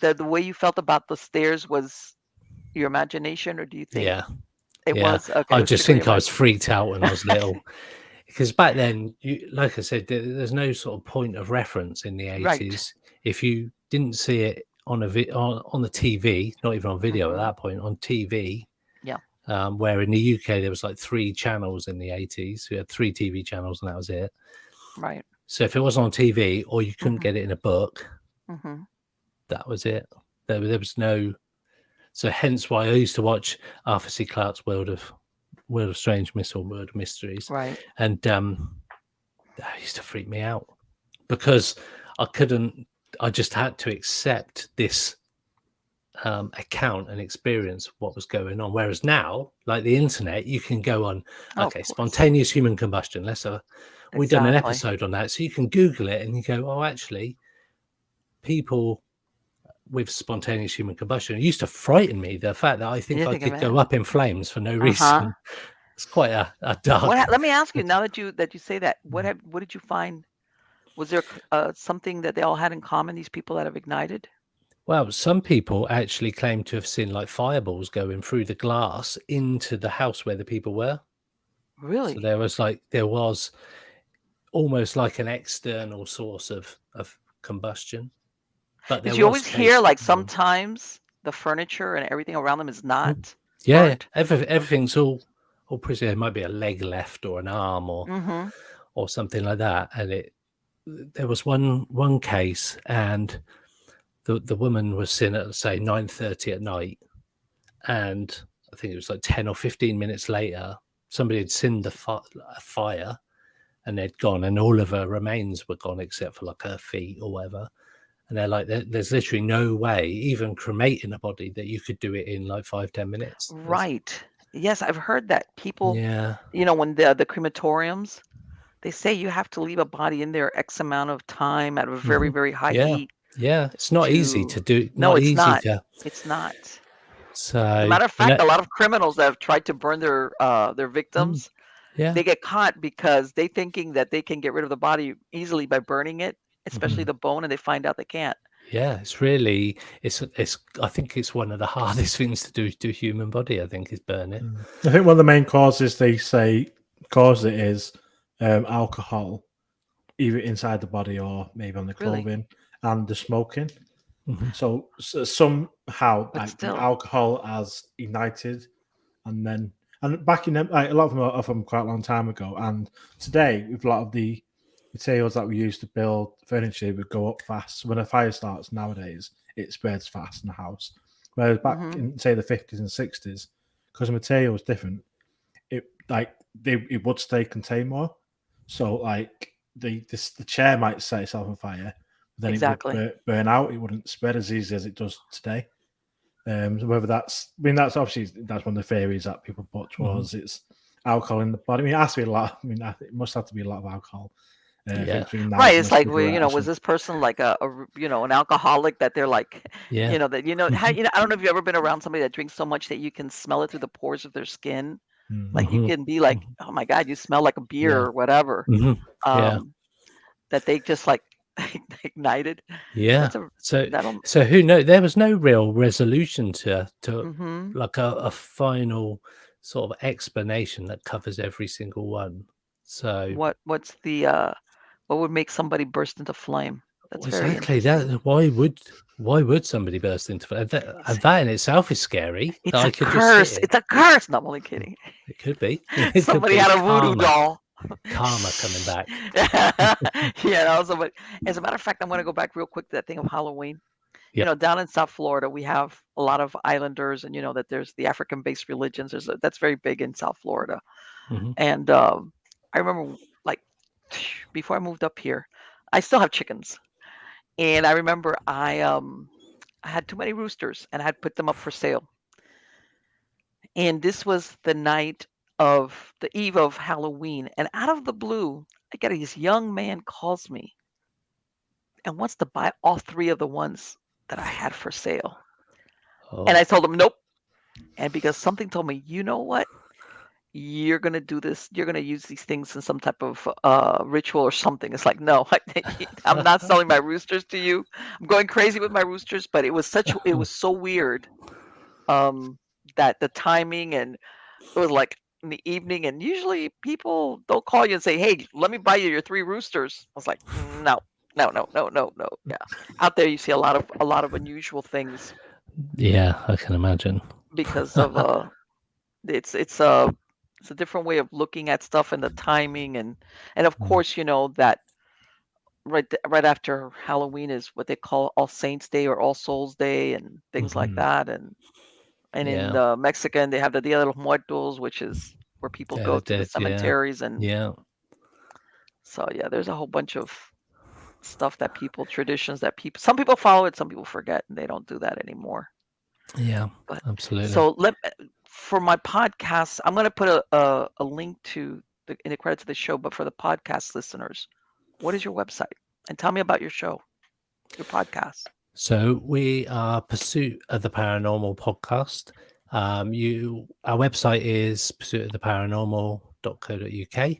that the way you felt about the stairs was your imagination, or do you think Yeah, it yeah. was okay? It I was just strictly think your I was imagination. freaked out when I was little because back then, like I said, there's no sort of point of reference in the Right. 80s. If you didn't see it on on the TV, not even on video at Hmm. that point, on TV, Yeah. where in the UK there was like 3 channels in the 80s. We had 3 TV channels and that was it. Right. So if it wasn't on TV or you couldn't Hmm. get it in a book, Hmm. that was it. There was no. So hence why I used to watch Arthur C. Clarke's World of Strange Missile Murder Mysteries, Right. and that used to freak me out because I couldn't. I just had to accept this account and experience what was going on. Whereas now, like the internet, you can go on. Oh, of Okay, course. spontaneous human combustion. We've done an Exactly. episode on that, so you can Google it and you go, oh, actually, people with spontaneous human combustion. It used to frighten me, the fact that I And think you I think could of it. go up in flames for no Uh-huh. reason. It's quite a dark. Let me ask you now that you say that, what did you find? Was there something that they all had in common? These people that have ignited. Well, some people actually claim to have seen like fireballs going through the glass into the house where the people were. So Really? there was almost like an external source of combustion, but Because there you was always hear case. like sometimes the furniture and everything around them is Mm. not Yeah, burnt. everything's all pretty. There might be a leg left or an arm Mm-hmm. or something like that, and there was one case, and the woman was seen at say 9:30 at night, and I think it was like 10 or 15 minutes later, somebody had seen the fire, and they'd gone, and all of her remains were gone except for like her feet or whatever. And they're like, there's literally no way, even cremating a body, that you could do it in like 5-10 minutes. Right. Yes, I've heard that people, Yeah. when the crematoriums, they say you have to leave a body in there X amount of time at a very, Mhm. very high Yeah. heat Yeah. It's not easy to. to do. No, Not it's easy not. to. It's not. As a So, matter of and fact, a lot of criminals that have tried to burn their mm, victims, yeah. they get caught because they thinking that they can get rid of the body easily by burning it, especially Mhm. the bone, and they find out they can't. Yeah, it's really it's I think it's one of the hardest things to do to a human body, I think, is burn it. I think one of the main causes they say cause it is alcohol, either inside the body or maybe on the Really. clothing, and the smoking. Mhm. So somehow, But like the still. alcohol has ignited, and back in like a lot of them are from quite a long time ago. And today, with a lot of the materials that we use to build furniture, would go up fast. So when a fire starts nowadays, it spreads fast in the house. Whereas back Hmm. in say the 50s and 60s, because the material was different, it would stay contained more. So like the chair might set itself on fire, but then it would Exactly. burn out. It wouldn't spread as easy as it does today. So whether that's obviously that's one of the theories that people put towards it's alcohol in the body. I mean, it has to be a lot. I mean, it must have to be a lot of alcohol. I Yeah. think between Right. nice and It's a like, well, cigarette or was something. this person like an alcoholic that they're like, Yeah. that how Mhm. I don't know if you've ever been around somebody that drinks so much that you can smell it through the pores of their skin. Like you Mhm. can be like, Mhm. oh my God, you smell like a beer Yeah. or whatever. Mhm. Yeah. Um, that they just like ignited. Yeah. That's a So that'll. so who know there was no real resolution to Hmm. like a final sort of explanation that covers every single one. So What's the what would make somebody burst into flame? That's Well, very exactly. interesting. That why would somebody burst into flames? That in itself is scary. That It's I a could just sit curse. here. It's a curse. No, I'm only Mm, kidding. it could be. It could Somebody be. had It's a voodoo karma. doll. Karma coming back. Yeah, also, but as a matter of fact, I'm going to go back real quick to that thing of Halloween. Yep. Down in South Florida, we have a lot of islanders, and that there's the African-based religions. That's very big in South Florida. Hmm. And I remember, like, before I moved up here, I still have chickens, and I remember I had too many roosters, and I had put them up for sale. And this was the eve of Halloween, and out of the blue, I get this young man calls me and wants to buy all three of the ones that I had for sale. And I Oh, told him nope. And because something told me, you know what? You're gonna do this. You're gonna use these things in some type of ritual or something. It's like, no, I'm not selling my roosters to you. I'm going crazy with my roosters, but it was so weird that the timing, and it was like in the evening, and usually people don't call you and say, "Hey, let me buy you your three roosters." I was like, "No, no, no, no, no, no." Yeah, out there you see a lot of unusual things yeah. I can imagine. because of it's it's a it's a different way of looking at stuff, and the timing, and of Mm, course that right after Halloween is what they call All Saints Day or All Souls Day and things like mhm. that, and in Yeah. Mexican they have the Dia de los Muertos, which is where people They're go the to the dead. Yeah. cemeteries, and Yeah. so yeah, there's a whole bunch of stuff traditions that some people follow it, some people forget, and they don't do that anymore. Yeah. But Absolutely. so for my podcast, I'm going to put a link to in the credits of the show. But for the podcast listeners, what is your website? And tell me about your show, your podcast. So we are Pursuit of the Paranormal podcast. Our website is pursuitoftheparanormal.co.uk.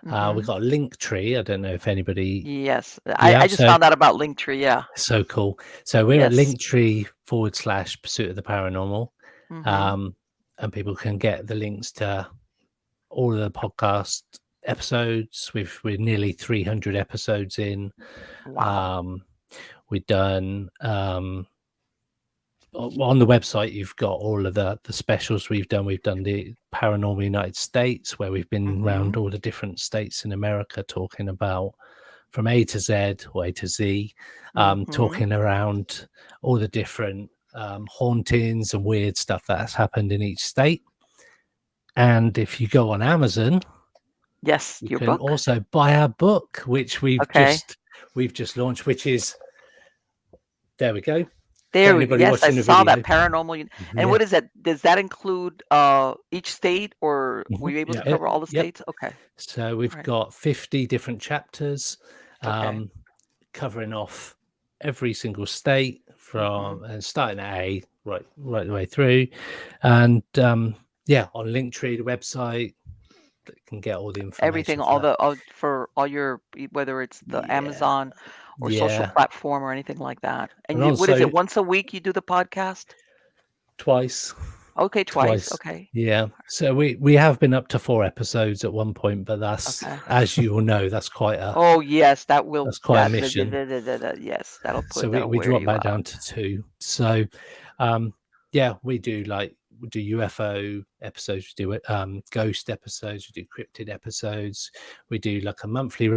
We've got a link tree. I don't know if anybody. Yes, Yeah, I just so found out about Linktree. Yeah. so cool. So we're at Yes. linktree/Pursuit of the Paranormal. Mm-hmm. And people can get the links to all of the podcast episodes. We're nearly 300 episodes in. Wow. We've done on the website. You've got all of the specials we've done. We've done the Paranormal United States, where we've been around Mm-hmm. all the different states in America talking about from A to Z or A to Z, Mm-hmm. talking around all the different hauntings and weird stuff that has happened in each state. And if you go on Amazon, Yes, you your can book. also buy our book, which we've Okay. just launched, which is, there we go. For There we go. anybody Yes, I watching the saw that video. paranormal. And Yeah. what is that? Does that include each state, or were you able to Yeah. cover all the Yep. states? Okay. So we've Right. got 50 different chapters, Okay. covering off every single state from starting at A right the way through. And yeah, on Linktree, the website, that can get all the Everything, information for that. for all your, whether it's the Yeah. Amazon or social Yeah. platform or anything like that. And And what is also it? Once a week you do the podcast? twice. Okay, twice. Okay. Yeah. So we have been up to 4 episodes at one point, but that's, Okay. as you will know, that's quite a Oh yes, that will mission. yes, that'll So that'll we wear dropped you that out. down to 2. So yeah, we do UFO episodes, we do ghost episodes, we do cryptid episodes, we do like a monthly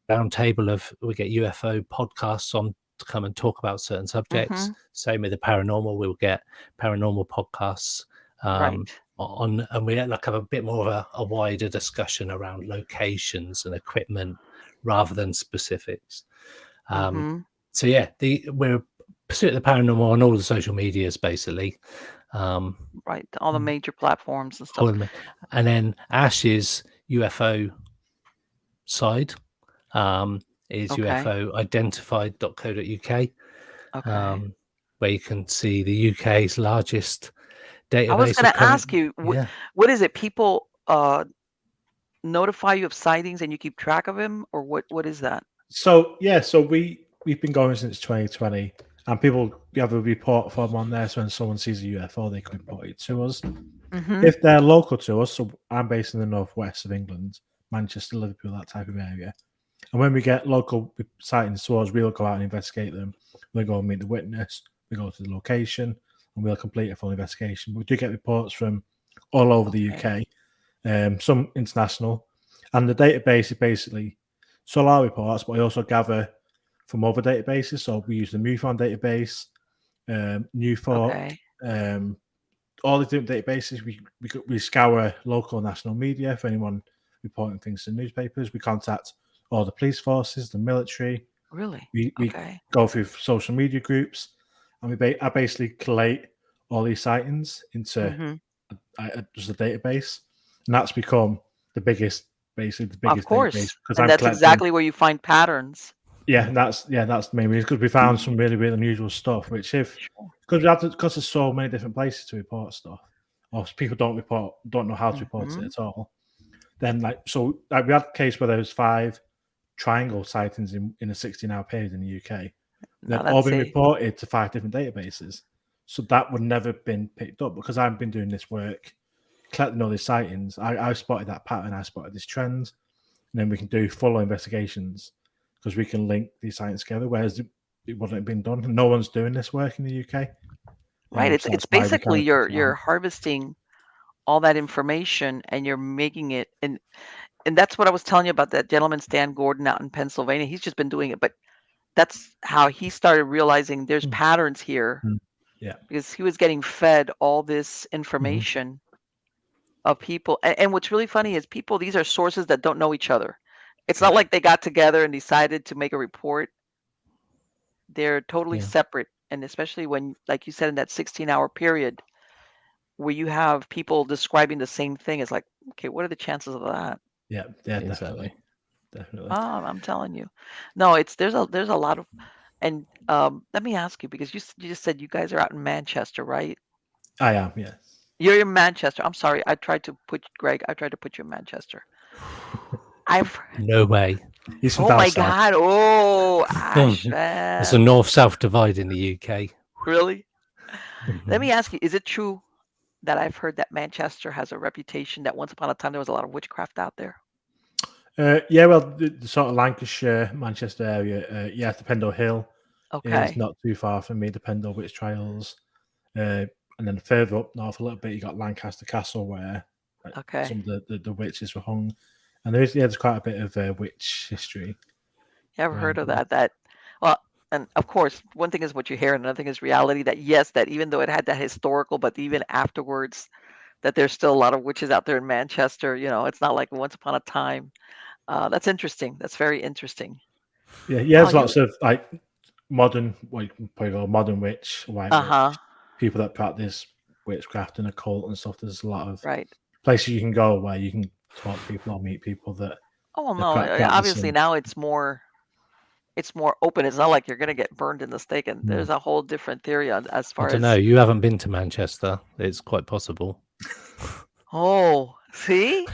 roundtable of, we get UFO podcasts on to come and talk about certain subjects. Same with the paranormal, we'll get paranormal podcasts Right. on, and we have a bit more of a wider discussion around locations and equipment rather than specifics. So yeah, we're Pursuit of the Paranormal on all the social medias, basically. Right. All the major platforms and stuff. And then Ash's UFO side is Okay. ufoidentified.co.uk, Okay. where you can see the UK's largest I was database going of to ask you, yeah. what is it? People notify you of sightings and you keep track of them, or what is that? So yeah, so we've been going since 2020, and people, we have a report form on there. So when someone sees a UFO, they can report it to us. If they're local to us, so I'm based in the northwest of England, Manchester, Liverpool, that type of area, And when we get local sightings towards, we'll go out and investigate them. We'll go and meet the witness. We go to the location and we'll complete a full investigation. We do get reports from all over the UK, some international. And the database is basically solar reports, but I also gather from other databases. So we use the MUFON database, Newfork, all the different databases. We scour local national media for anyone reporting things to newspapers. We contact all the police forces, the military. Really? We go through social media groups, and I basically collate all these sightings into just a database, and that's become the biggest, basically the biggest Of course, database because and I'm that's collecting. exactly where you find patterns. Yeah, that's the main reason, because we found some really, really unusual stuff. Which because there's so many different places to report stuff, or people don't know how to report it at all. Then we had a case where there was 5 triangle sightings in a 16-hour period in the UK. They've all been reported to 5 different databases. So that would never been picked up because I've been doing this work, collecting all these sightings. I spotted that pattern. I spotted this trend, and then we can do full investigations because we can link these sightings together. Whereas it wasn't been done. No one's doing this work in the UK. Right. It's basically you're harvesting all that information and you're making it, and that's what I was telling you about that gentleman Stan Gordon out in Pennsylvania. He's just been doing it, but that's how he started realizing there's patterns here. Yeah, because he was getting fed all this information of people, and what's really funny is these are sources that don't know each other. It's not like they got together and decided to make a report. They're totally separate, and especially when, like you said, in that 16-hour period where you have people describing the same thing, it's like, okay, what are the chances of that? Yeah, definitely. I'm telling you, no, there's a lot of, and let me ask you, because you just said you guys are out in Manchester, right? I am, yes. You're in Manchester. I'm sorry, I tried to put you in Manchester. No way. He's from Oh down my south. God! Oh, Ash, man. There's a north-south divide in the UK. Really? Let me ask you: is it true that I've heard that Manchester has a reputation that once upon a time there was a lot of witchcraft out there? Yeah, well, the sort of Lancashire, Manchester area, the Pendle Hill is not too far from me, the Pendle Witch Trials. And then further up north a little bit, you got Lancaster Castle, where some of the witches were hung. And there's quite a bit of witch history. You ever heard of that? Well, and of course, one thing is what you hear, and another thing is reality. That even though it had that historical, but even afterwards, that there's still a lot of witches out there in Manchester. It's not like once upon a time. That's interesting. That's very interesting. Yeah, there's lots of like modern, modern witch, white witch, people that practice witchcraft and occult and stuff. There's a lot of places you can go where you can talk to people or meet people that. Oh no! Obviously now it's more open. It's not like you're gonna get burned in the stake, and there's a whole different theory as far as. I don't know. You haven't been to Manchester. It's quite possible. Oh, see,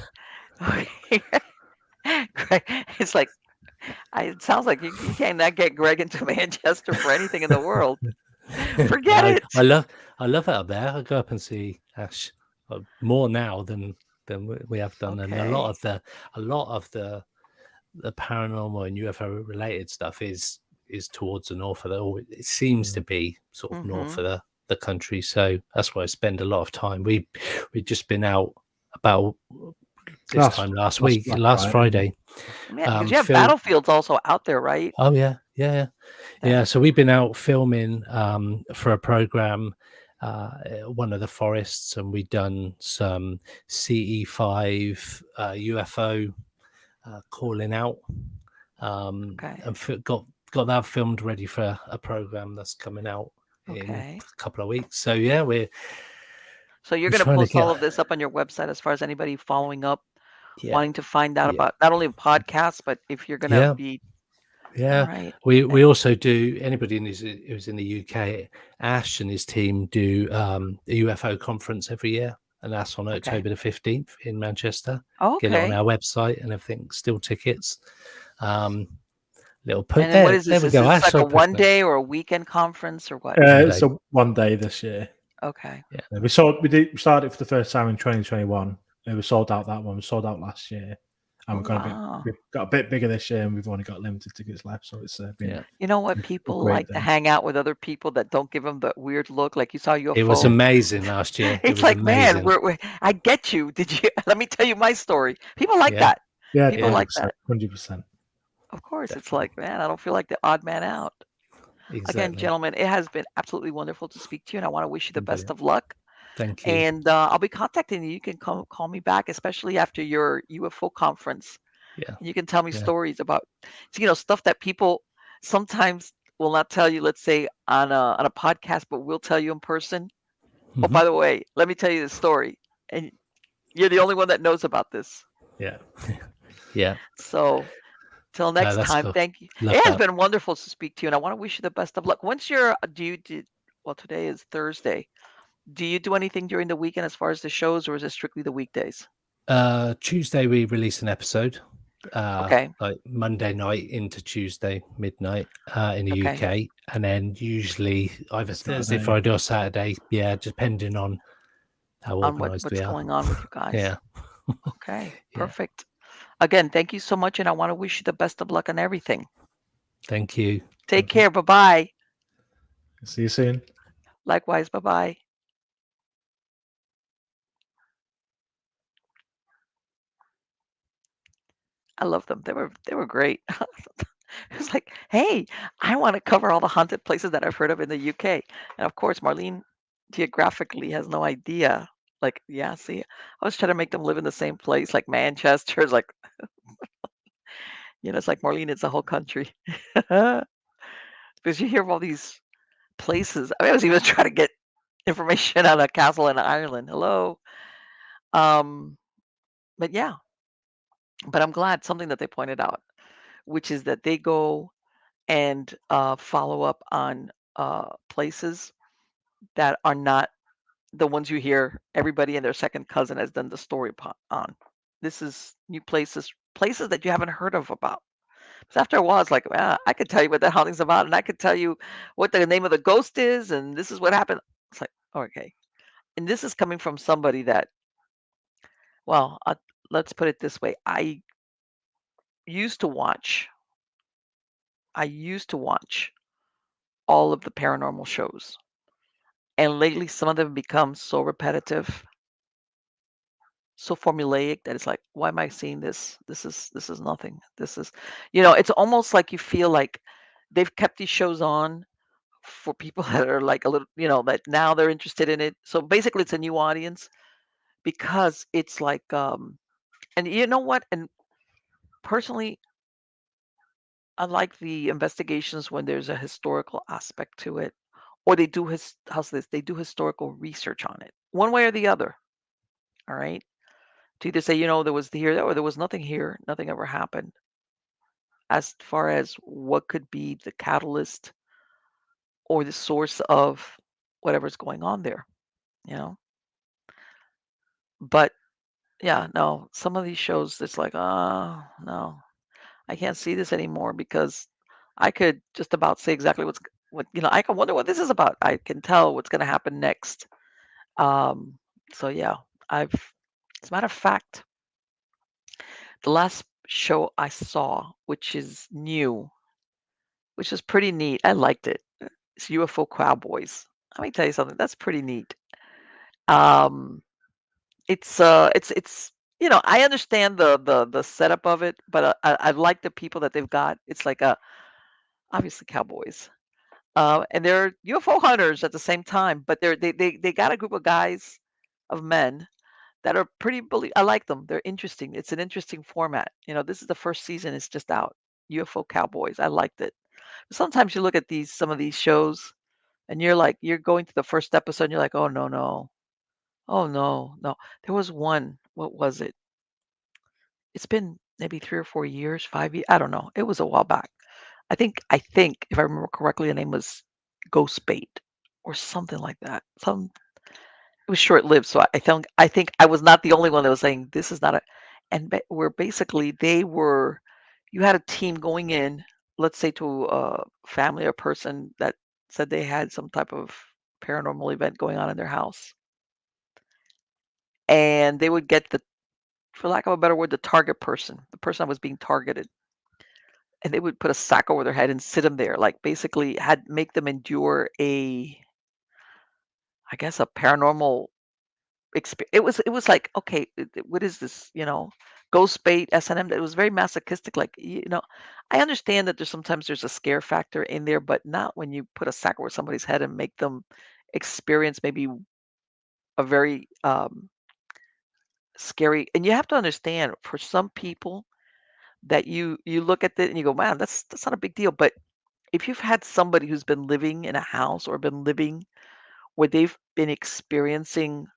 it's like it sounds like you cannot get Greg into Manchester for anything in the world. Forget it. I love it up there. I go up and see Ash more now than we have done, and a lot of the paranormal and UFO related stuff is towards the north of it seems to be sort of north of the country. So that's where I spend a lot of time. We've just been out about this time last Friday. Yeah, because you have battlefields also out there, right? Oh yeah. So we've been out filming for a program, one of the forests, and we've done some CE5 UFO calling out, and got that filmed ready for a program that's coming out in a couple of weeks. So yeah, So you're going to post all of this up on your website as far as anybody following up, wanting to find out about not only podcasts, but if you're going to be. Yeah. Right. We also do, anybody who's in the UK, Ash and his team do a UFO conference every year. And that's on October the 15th in Manchester. Get it on our website and everything. Still tickets. Little put and there. What is this? There we go. Is this like a one-day or a weekend conference or what? So 1 day this year. Okay. Yeah. We started it for the first time in 2021. It was sold out that one. We sold out last year. and Oh, we're going to wow. we've got a bit bigger this year, and we've only got limited tickets left, so it's been Yeah. You know what? a People great like to day. hang out with other people that don't give them the weird look, like you saw It was UFO. amazing last year. It It's was like, man, amazing. I get you. Did you? Let me tell you my story. People like Yeah. that. Yeah, People Yeah. like 100%, that. 100%. Of course, it's Definitely. like, man, I don't feel like the odd man out. Again, Exactly. gentlemen, it has been absolutely wonderful to speak to you, and I want to wish you the best Brilliant. of luck. Thank you. And I'll be contacting you. You can call me back, especially after your UFO conference. Yeah. And you can tell me Yeah. stories about, stuff that people sometimes will not tell you. Let's say on a podcast, but we'll tell you in person. Oh, Mhm. by the way, let me tell you this story, and you're the only one that knows about this. Yeah. Yeah. So till No, next that's time, cool. thank you. Love It has that. been wonderful to speak to you, and I want to wish you the best of luck. Once you're, well, today is Thursday. Do you do anything during the weekend as far as the shows, or is it strictly the weekdays? Tuesday we release an episode. Okay, Like Monday night into Tuesday midnight in the okay. UK, and then usually either Thursday, Saturday, yeah. Friday, or Saturday. Yeah, depending on how On organised we what's are. going on with you guys. Yeah. Okay, Yeah. perfect. Again, thank you so much, and I want to wish you the best of luck on everything. Thank you. Take Thank you. care. Bye bye. See you soon. Likewise. Bye bye. I love them. They were great. It's like, hey, I want to cover all the haunted places that I've heard of in the UK. And of course, Marlene geographically has no idea. Like, yeah, see, I was trying to make them live in the same place, like Manchester. It's like, it's like Marlene, it's a whole country. Because you hear of all these places. I was even trying to get information on a castle in Ireland. Hello. Um, but yeah, but I'm glad something that they pointed out, which is that they go and follow up on places that are not the ones you hear everybody and their second cousin has done the story on. This is new places that you haven't heard of about. So after a while, it's like, I could tell you what the haunting's about, and I could tell you what the name of the ghost is, and this is what happened. It's like, okay. And this is coming from somebody that, well, let's put it this way. Used to watch, I used to watch all of the paranormal shows. And lately, some of them become so repetitive, so formulaic that it's like, why am I seeing this? This is nothing. This is, it's almost like you feel like they've kept these shows on for people that are like a little, that now they're interested in it. So basically, it's a new audience because it's like, and you know what? And personally, I like the investigations when there's a historical aspect to it, or they do how's this? They do historical research on it, one way or the other. All right. To either say, there was here or there was nothing here, nothing ever happened, as far as what could be the catalyst or the source of whatever's going on there, you know. But yeah, no, some of these shows, it's like, no, I can't see this anymore because I could just about say exactly I can wonder what this is about. I can tell what's going to happen next. Um, so yeah, as a matter of fact, the last show I saw, which is new, which is pretty neat. I liked it. It's UFO Cowboys. Let me tell you something. That's pretty neat. Um, it's I understand the setup of it, but I like the people that they've got. It's like obviously cowboys, and they're UFO hunters at the same time. But they got a group of guys, of men that are pretty. I like them. They're interesting. It's an interesting format. This is the first season. It's just out. UFO Cowboys. I liked it. Sometimes you look at some of these shows, and you're going to the first episode, and you're like, oh no, no, oh no, no. There was one. What was it? It's been maybe 3 or 4 years, 5 years. I don't know. It was a while back. I think if I remember correctly, the name was Ghost Bait or something like that. It was short lived, so I think I was not the only one that was saying this is not a. And where basically you had a team going in, let's say to a family or person that said they had some type of paranormal event going on in their house, and they would get for lack of a better word, the target person, the person that was being targeted. And they would put a sack over their head and sit them there, like basically had make them endure I guess, a paranormal experience. It was like, okay, what is this? Ghost bait, S&M. It was very masochistic. Like, I understand that there's a scare factor in there, but not when you put a sack over somebody's head and make them experience maybe a very scary. And you have to understand, for some people, that you look at it and you go, man, that's not a big deal. But if you've had somebody who's been living in a house or been living where they've been experiencing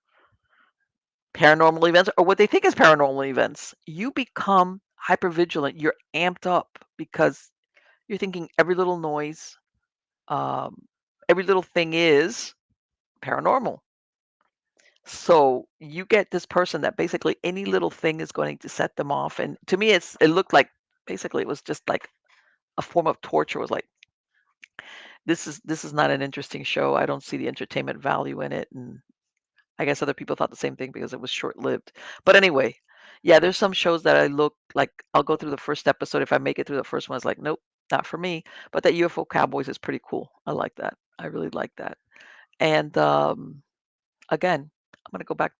paranormal events or what they think is paranormal events, you become hyper vigilant. You're amped up because you're thinking every little noise, um, every little thing is paranormal. So you get this person that basically any little thing is going to set them off. And to me, it looked like basically it was just like a form of torture. It was like, this is not an interesting show. I don't see the entertainment value in it. And I guess other people thought the same thing because it was short-lived. But anyway, yeah, there's some shows that I look like I'll go through the first episode. If I make it through the first one, it's like, nope, not for me. But that UFO Cowboys is pretty cool. I like that. I really like that. And again, I'm gonna go back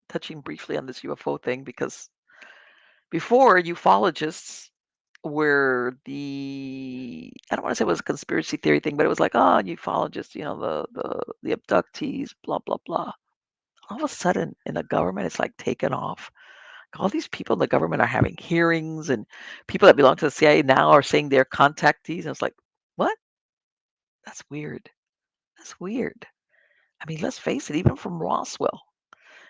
touching briefly on this UFO thing because before ufologists were I don't want to say it was a conspiracy theory thing, but it was like, oh, ufologists, the abductees, blah blah blah. All of a sudden in the government it's like taken off. All these people in the government are having hearings, and people that belong to the CIA now are saying they're contactees. And it's like, what? That's weird. That's weird. I mean, let's face it, even from Roswell,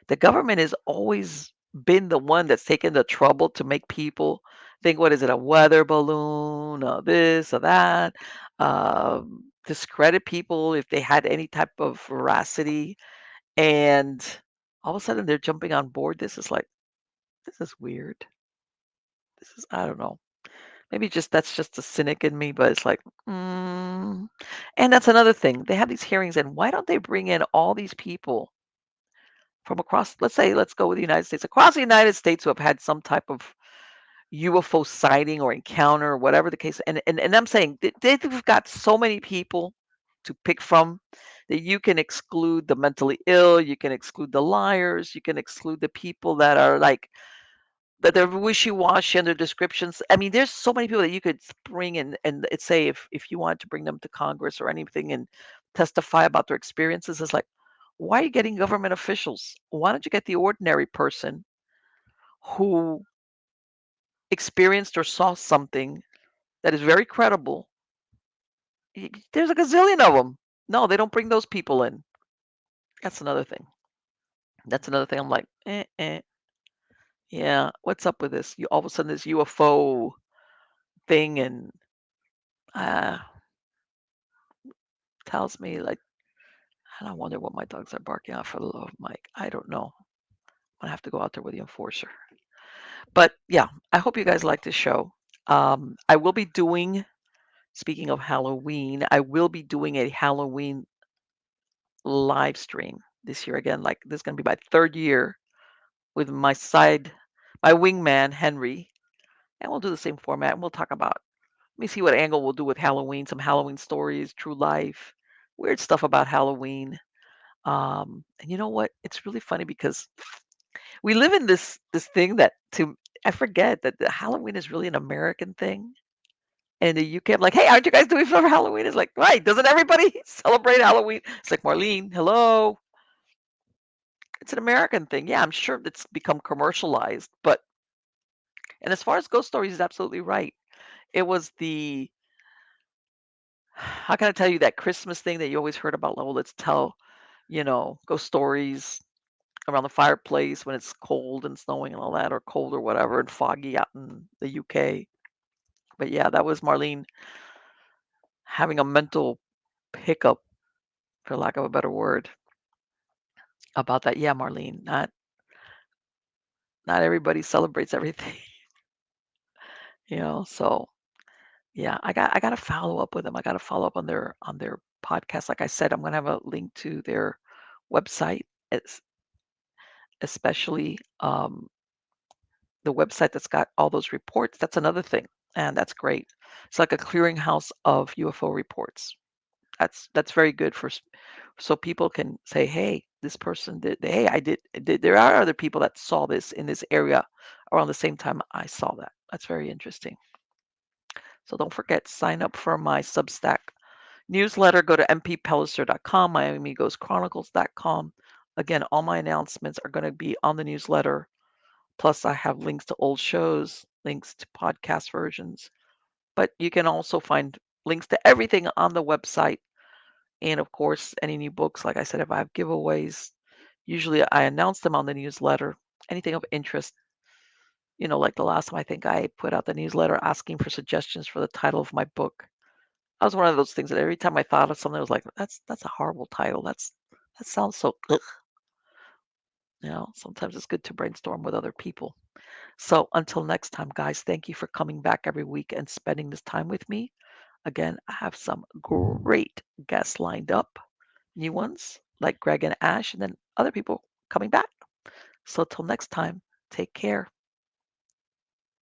the government has always been the one that's taken the trouble to make people think, what is it, a weather balloon, or this or that, discredit people if they had any type of veracity. And all of a sudden they're jumping on board. This is weird. I don't know. Maybe just that's just a cynic in me, but it's like, and that's another thing. They have these hearings, and why don't they bring in all these people from across, let's go with the United States, across the United States who have had some type of UFO sighting or encounter, or whatever the case. And I'm saying they've got so many people to pick from that you can exclude the mentally ill, you can exclude the liars, you can exclude the people that are like that they're wishy-washy in their descriptions. I mean, there's so many people that you could bring in and say if you wanted to bring them to Congress or anything and testify about their experiences, it's like, why are you getting government officials? Why don't you get the ordinary person who experienced or saw something that is very credible? There's a gazillion of them. No, they don't bring those people in. That's another thing. I'm like, yeah, what's up with this? You all of a sudden this UFO thing, and uh tells me like, and I wonder what my dogs are barking at, for the love of Mike. I don't know. I'm gonna have to go out there with the enforcer. But yeah, I hope you guys like this show. I will be doing, speaking of Halloween, I will be doing a Halloween live stream this year again. Like, this is gonna be my third year with my wingman Henry, and we'll do the same format. And we'll talk about. Let me see what angle we'll do with Halloween. Some Halloween stories, true life, weird stuff about Halloween. And you know what? It's really funny because we live in this thing that to I forget that the Halloween is really an American thing. And in the UK, I'm like, hey, aren't you guys doing for Halloween? It's like, right, doesn't everybody celebrate Halloween? It's like, Marlene, hello. It's an American thing. Yeah, I'm sure it's become commercialized, but and as far as ghost stories, is absolutely right. It was the how can I tell you that Christmas thing that you always heard about? Well, let's tell, ghost stories around the fireplace when it's cold and snowing and all that, or cold or whatever, and foggy out in the UK. But yeah, that was Marlene having a mental hiccup, for lack of a better word, about that. Yeah, Marlene, not everybody celebrates everything, So yeah, I got to follow up with them. I got to follow up on their podcast. Like I said, I'm gonna have a link to their website, especially the website that's got all those reports. That's another thing, and that's great. It's like a clearinghouse of UFO reports. That's very good so people can say, hey, this person did. Hey, I did. There are other people that saw this in this area around the same time I saw that. That's very interesting. So don't forget, sign up for my Substack newsletter. Go to mppellicer.com, miamighostchronicles.com. Again, all my announcements are going to be on the newsletter. Plus, I have links to old shows, links to podcast versions. But you can also find links to everything on the website. And of course, any new books, like I said, if I have giveaways, usually I announce them on the newsletter. Anything of interest, like the last time I think I put out the newsletter asking for suggestions for the title of my book. That was one of those things that every time I thought of something, I was like, that's a horrible title. That sounds so ugh. Sometimes it's good to brainstorm with other people. So until next time, guys, thank you for coming back every week and spending this time with me. Again, I have some great guests lined up, new ones like Greg and Ash, and then other people coming back. So till next time, take care.